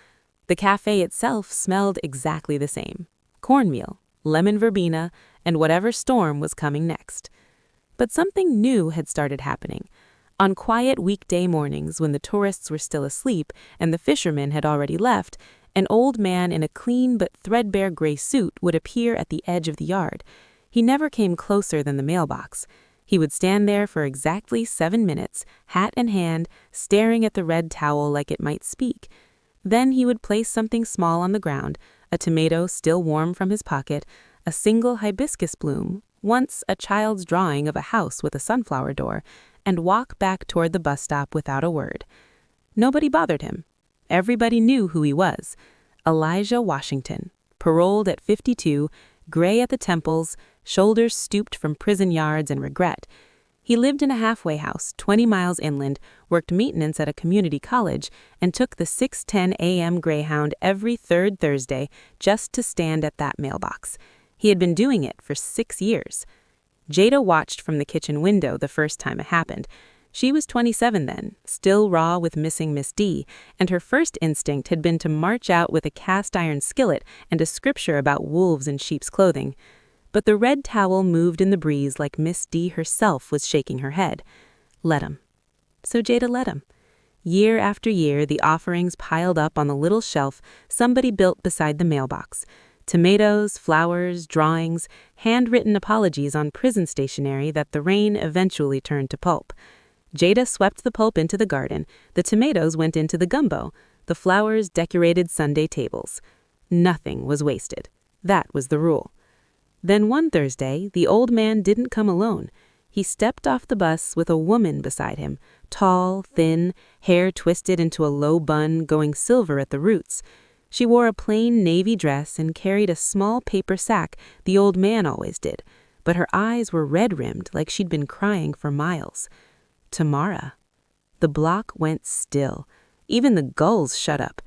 The cafe itself smelled exactly the same: cornmeal, lemon verbena, and whatever storm was coming next. But something new had started happening. On quiet weekday mornings, when the tourists were still asleep and the fishermen had already left, an old man in a clean but threadbare gray suit would appear at the edge of the yard. He never came closer than the mailbox. He would stand there for exactly 7 minutes, hat in hand, staring at the red towel like it might speak. Then he would place something small on the ground, a tomato still warm from his pocket, a single hibiscus bloom, once a child's drawing of a house with a sunflower door, and walk back toward the bus stop without a word. Nobody bothered him. Everybody knew who he was: Elijah Washington, paroled at 52, gray at the temples, shoulders stooped from prison yards and regret. He lived in a halfway house 20 miles inland, worked maintenance at a community college, and took the 6:10 a.m. Greyhound every third Thursday just to stand at that mailbox. He had been doing it for 6 years. Jada watched from the kitchen window the first time it happened. She was 27 then, still raw with missing Miss D, and her first instinct had been to march out with a cast-iron skillet and a scripture about wolves in sheep's clothing. But the red towel moved in the breeze like Miss D herself was shaking her head. Let him. So Jada let him. Year after year, the offerings piled up on the little shelf somebody built beside the mailbox. Tomatoes, flowers, drawings, handwritten apologies on prison stationery that the rain eventually turned to pulp. Jada swept the pulp into the garden, the tomatoes went into the gumbo, the flowers decorated Sunday tables. Nothing was wasted. That was the rule. Then one Thursday, the old man didn't come alone. He stepped off the bus with a woman beside him, tall, thin, hair twisted into a low bun going silver at the roots. She wore a plain navy dress and carried a small paper sack the old man always did, but her eyes were red-rimmed like she'd been crying for miles. Tamara. The block went still. Even the gulls shut up.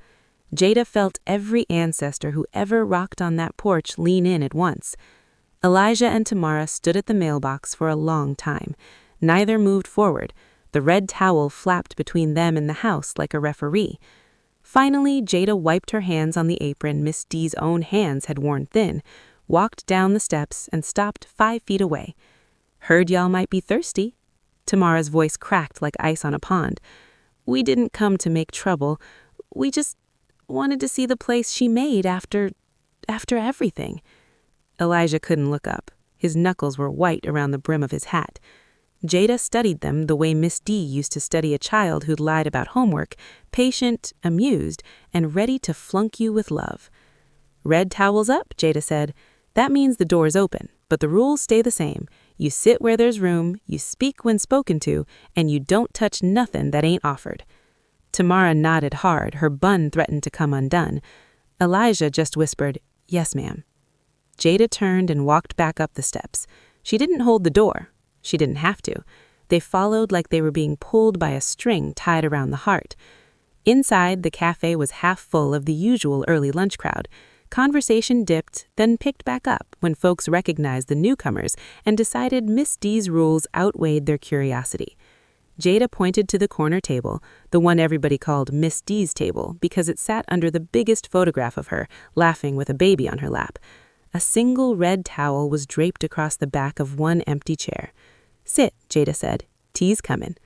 Jada felt every ancestor who ever rocked on that porch lean in at once. Elijah and Tamara stood at the mailbox for a long time. Neither moved forward. The red towel flapped between them and the house like a referee. Finally, Jada wiped her hands on the apron Miss D's own hands had worn thin, walked down the steps, and stopped 5 feet away. "Heard y'all might be thirsty." Tamara's voice cracked like ice on a pond. "We didn't come to make trouble. We just wanted to see the place she made after everything." Elijah couldn't look up. His knuckles were white around the brim of his hat. Jada studied them the way Miss D used to study a child who'd lied about homework, patient, amused, and ready to flunk you with love. "Red towels up," Jada said. "That means the door's open, but the rules stay the same. You sit where there's room, you speak when spoken to, and you don't touch nothing that ain't offered." Tamara nodded hard, her bun threatened to come undone. Elijah just whispered, "Yes, ma'am." Jada turned and walked back up the steps. She didn't hold the door. She didn't have to. They followed like they were being pulled by a string tied around the heart. Inside, the cafe was half full of the usual early lunch crowd. Conversation dipped, then picked back up when folks recognized the newcomers and decided Miss D's rules outweighed their curiosity. Jada pointed to the corner table, the one everybody called Miss D's table because it sat under the biggest photograph of her, laughing with a baby on her lap. A single red towel was draped across the back of one empty chair. "Sit," Jada said. "Tea's comin'."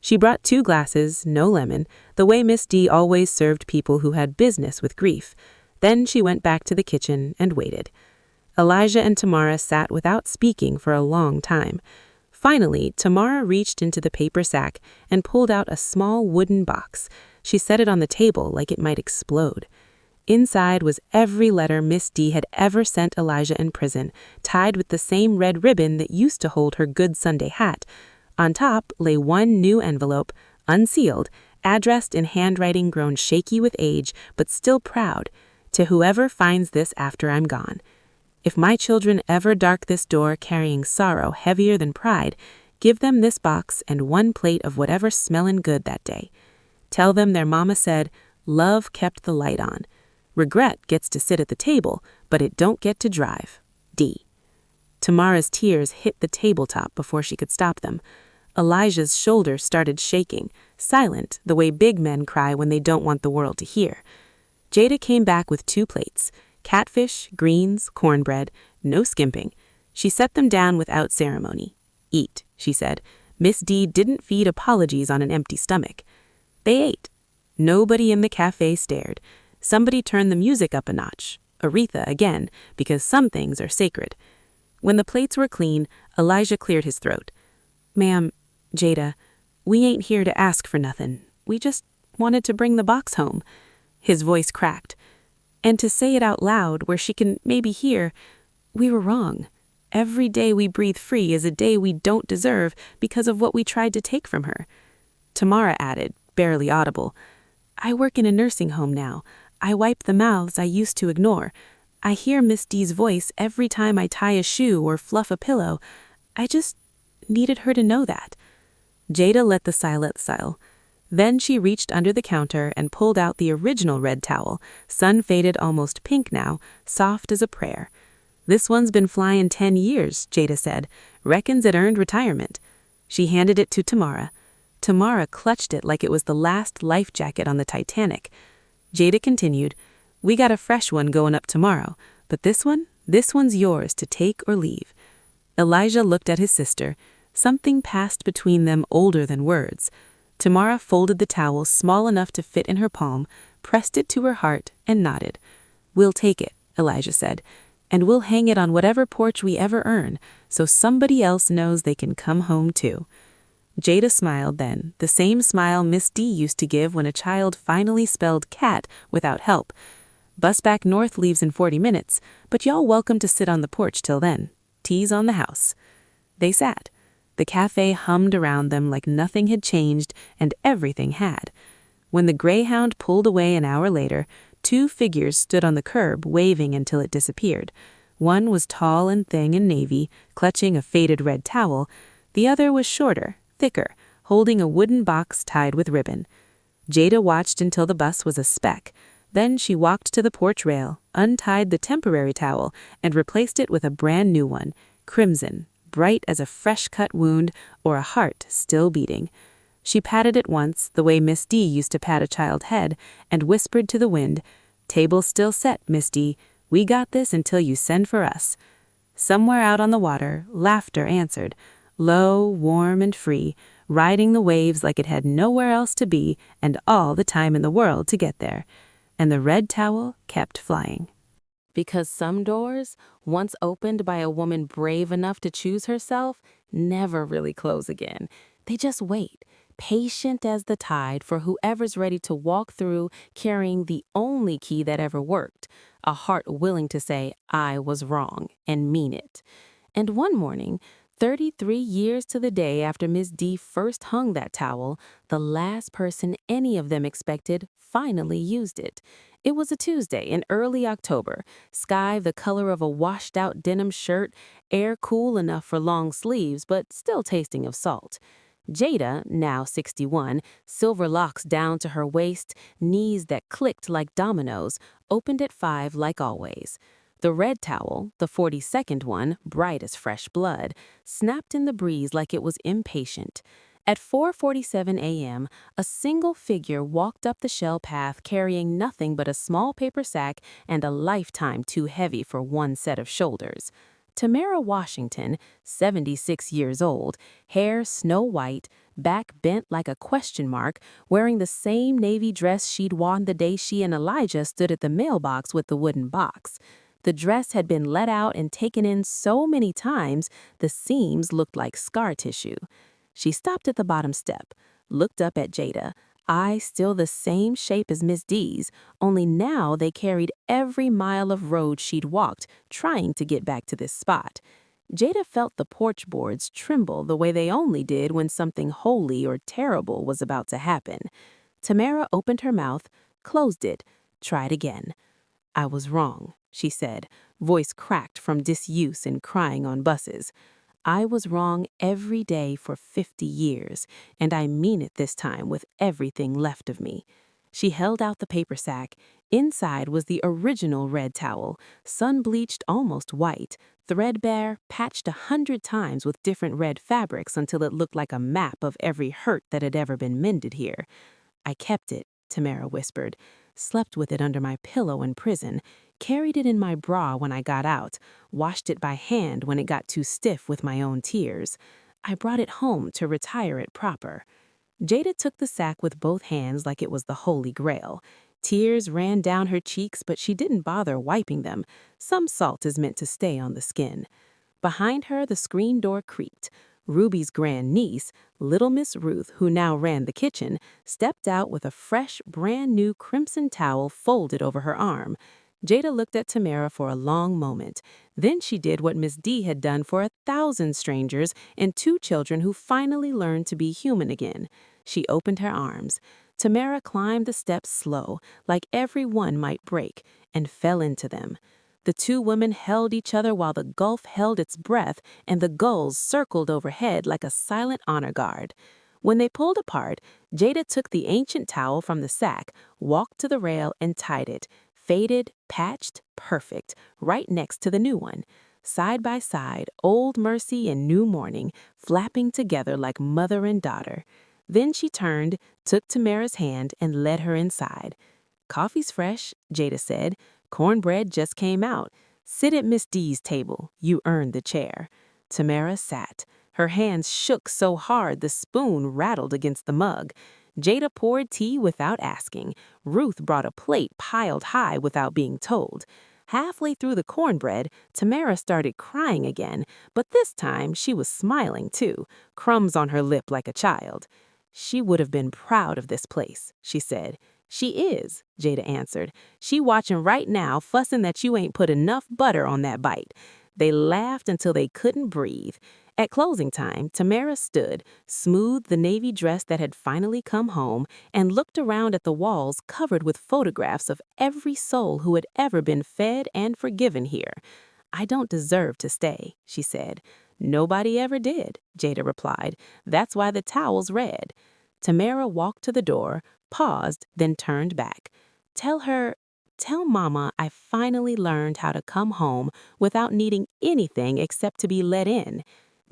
She brought 2 glasses, no lemon, the way Miss D always served people who had business with grief. Then she went back to the kitchen and waited. Elijah and Tamara sat without speaking for a long time. Finally, Tamara reached into the paper sack and pulled out a small wooden box. She set it on the table like it might explode. Inside was every letter Miss D had ever sent Elijah in prison, tied with the same red ribbon that used to hold her Good Sunday hat. On top lay one new envelope, unsealed, addressed in handwriting grown shaky with age, but still proud, "To whoever finds this after I'm gone. If my children ever dark this door carrying sorrow heavier than pride, give them this box and 1 plate of whatever smellin' good that day. Tell them their mama said, 'Love kept the light on.' Regret gets to sit at the table, but it don't get to drive. D." Tamara's tears hit the tabletop before she could stop them. Elijah's shoulders started shaking, silent the way big men cry when they don't want the world to hear. Jada came back with 2 plates, catfish, greens, cornbread, no skimping. She set them down without ceremony. Eat, she said. Miss D didn't feed apologies on an empty stomach. They ate. Nobody in the cafe stared. Somebody turned the music up a notch. Aretha again, because some things are sacred. When the plates were clean, Elijah cleared his throat. Ma'am, Jada, we ain't here to ask for nothing. We just wanted to bring the box home. His voice cracked. And to say it out loud where she can maybe hear, we were wrong. Every day we breathe free is a day we don't deserve because of what we tried to take from her. Tamara added, barely audible, I work in a nursing home now. I wipe the mouths I used to ignore. I hear Miss D's voice every time I tie a shoe or fluff a pillow. I just needed her to know that. Jada let the silence settle. Then she reached under the counter and pulled out the original red towel, sun-faded almost pink now, soft as a prayer. This one's been flying 10 years, Jada said. Reckons it earned retirement. She handed it to Tamara. Tamara clutched it like it was the last life jacket on the Titanic. Jada continued, we got a fresh one going up tomorrow, but this one's yours to take or leave. Elijah looked at his sister. Something passed between them older than words. Tamara folded the towel small enough to fit in her palm, pressed it to her heart, and nodded. We'll take it, Elijah said, and we'll hang it on whatever porch we ever earn, so somebody else knows they can come home too. Jada smiled then, the same smile Miss D used to give when a child finally spelled cat without help. Bus back north leaves in 40 minutes, but y'all welcome to sit on the porch till then. Tea's on the house. They sat. The cafe hummed around them like nothing had changed and everything had. When the Greyhound pulled away an hour later, 2 figures stood on the curb waving until it disappeared. One was tall and thin in navy, clutching a faded red towel. The other was shorter, thicker, holding a wooden box tied with ribbon. Jada watched until the bus was a speck. Then she walked to the porch rail, untied the temporary towel, and replaced it with a brand new one, crimson, bright as a fresh-cut wound or a heart still beating. She patted it once, the way Miss D used to pat a child's head, and whispered to the wind, Table still set, Miss D. We got this until you send for us. Somewhere out on the water, laughter answered, low, warm, and free, riding the waves like it had nowhere else to be and all the time in the world to get there. And the red towel kept flying. Because some doors, once opened by a woman brave enough to choose herself, never really close again. They just wait, patient as the tide for whoever's ready to walk through carrying the only key that ever worked, a heart willing to say, I was wrong, and mean it. And one morning, 33 years to the day after Miss D first hung that towel, the last person any of them expected finally used it. It was a Tuesday in early October, sky the color of a washed-out denim shirt, air cool enough for long sleeves but still tasting of salt. Jada, now 61, silver locks down to her waist, knees that clicked like dominoes, opened at 5 like always. The red towel, the 42nd one, bright as fresh blood, snapped in the breeze like it was impatient. At 4:47 a.m., a single figure walked up the shell path carrying nothing but a small paper sack and a lifetime too heavy for one set of shoulders. Tamara Washington, 76 years old, hair snow white, back bent like a question mark, wearing the same navy dress she'd worn the day she and Elijah stood at the mailbox with the wooden box. The dress had been let out and taken in so many times, the seams looked like scar tissue. She stopped at the bottom step, looked up at Jada, eyes still the same shape as Miss D's, only now they carried every mile of road she'd walked trying to get back to this spot. Jada felt the porch boards tremble the way they only did when something holy or terrible was about to happen. Tamara opened her mouth, closed it, tried again. I was wrong, she said, voice cracked from disuse and crying on buses. I was wrong every day for 50 years, and I mean it this time with everything left of me. She held out the paper sack. Inside was the original red towel, sun-bleached almost white, threadbare, patched 100 times with different red fabrics until it looked like a map of every hurt that had ever been mended here. I kept it, Tamara whispered. slept with it under my pillow in prison, carried it in my bra when I got out, washed it by hand when it got too stiff with my own tears. I brought it home to retire it proper. Jada took the sack with both hands like it was the Holy Grail. Tears ran down her cheeks, but she didn't bother wiping them. Some salt is meant to stay on the skin. Behind her, the screen door creaked. Ruby's grandniece, little Miss Ruth, who now ran the kitchen, stepped out with a fresh, brand-new crimson towel folded over her arm. Jada looked at Tamara for a long moment. Then she did what Miss D had done for 1,000 strangers and 2 children who finally learned to be human again. She opened her arms. Tamara climbed the steps slow, like every one might break, and fell into them. The 2 women held each other while the gulf held its breath and the gulls circled overhead like a silent honor guard. When they pulled apart, Jada took the ancient towel from the sack, walked to the rail and tied it, faded, patched, perfect, right next to the new one. Side by side, Old Mercy and New Morning, flapping together like mother and daughter. Then she turned, took Tamara's hand, and led her inside. "Coffee's fresh," Jada said. "Cornbread just came out. Sit at Miss D's table. You earned the chair." Tamara sat. Her hands shook so hard the spoon rattled against the mug. Jada poured tea without asking. Ruth brought a plate piled high without being told. Halfway through the cornbread, Tamara started crying again, but this time she was smiling too, crumbs on her lip like a child. "She would have been proud of this place," she said. "She is," Jada answered. "She watching right now, fussing that you ain't put enough butter on that bite." They laughed until they couldn't breathe. At closing time, Tamara stood, smoothed the navy dress that had finally come home, and looked around at the walls covered with photographs of every soul who had ever been fed and forgiven here. "I don't deserve to stay," she said. "Nobody ever did," Jada replied. "That's why the towel's red." Tamara walked to the door, paused, then turned back. Tell Mama I finally learned how to come home without needing anything except to be let in."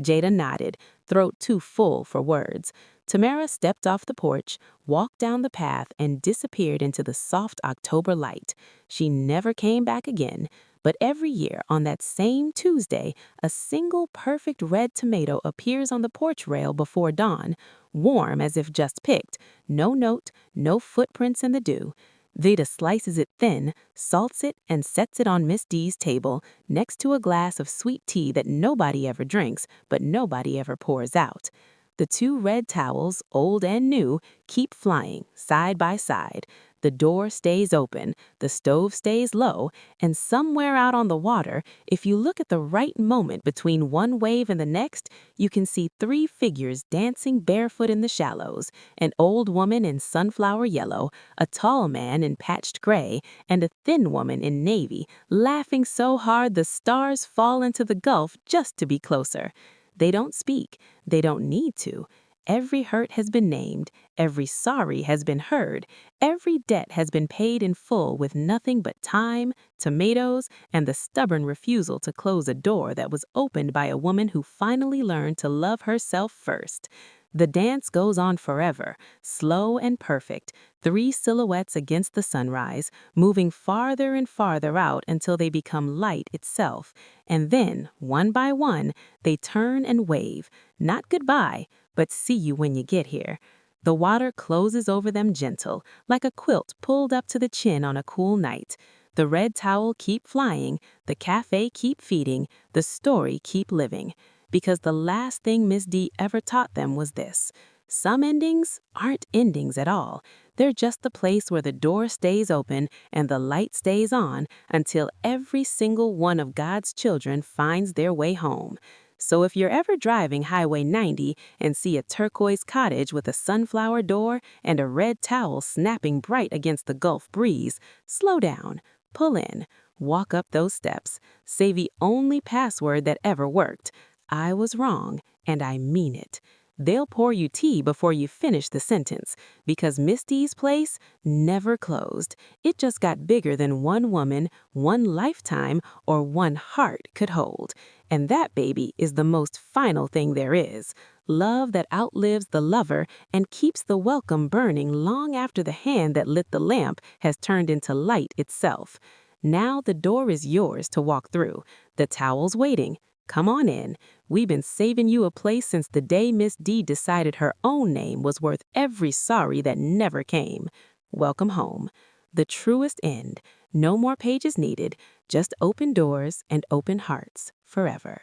Jada nodded, throat too full for words. Tamara stepped off the porch, walked down the path, and disappeared into the soft October light. She never came back again, but every year on that same Tuesday, a single perfect red tomato appears on the porch rail before dawn, warm as if just picked, no note, no footprints in the dew. Vida slices it thin, salts it, and sets it on Miss D's table next to a glass of sweet tea that nobody ever drinks, but nobody ever pours out. The 2 red towels, old and new, keep flying, side by side. The door stays open, the stove stays low, and somewhere out on the water, if you look at the right moment between one wave and the next, you can see 3 figures dancing barefoot in the shallows, an old woman in sunflower yellow, a tall man in patched gray, and a thin woman in navy, laughing so hard the stars fall into the gulf just to be closer. They don't speak. They don't need to. Every hurt has been named, every sorry has been heard, every debt has been paid in full with nothing but time, tomatoes, and the stubborn refusal to close a door that was opened by a woman who finally learned to love herself first. The dance goes on forever, slow and perfect, 3 silhouettes against the sunrise, moving farther and farther out until they become light itself. And then, one by one, they turn and wave, not goodbye, but see you when you get here. The water closes over them gentle, like a quilt pulled up to the chin on a cool night. The red towel keep flying, the cafe keep feeding, the story keep living. Because the last thing Miss D ever taught them was this: some endings aren't endings at all. They're just the place where the door stays open and the light stays on until every single one of God's children finds their way home. So if you're ever driving Highway 90 and see a turquoise cottage with a sunflower door and a red towel snapping bright against the Gulf breeze, slow down, pull in, walk up those steps, say the only password that ever worked: "I was wrong, and I mean it." They'll pour you tea before you finish the sentence, because Miss D's place never closed. It just got bigger than one woman, one lifetime, or one heart could hold. And that, baby, is the most final thing there is. Love that outlives the lover and keeps the welcome burning long after the hand that lit the lamp has turned into light itself. Now the door is yours to walk through. The towel's waiting. Come on in. We've been saving you a place since the day Miss D decided her own name was worth every sorry that never came. Welcome home. The truest end. No more pages needed, just open doors and open hearts forever.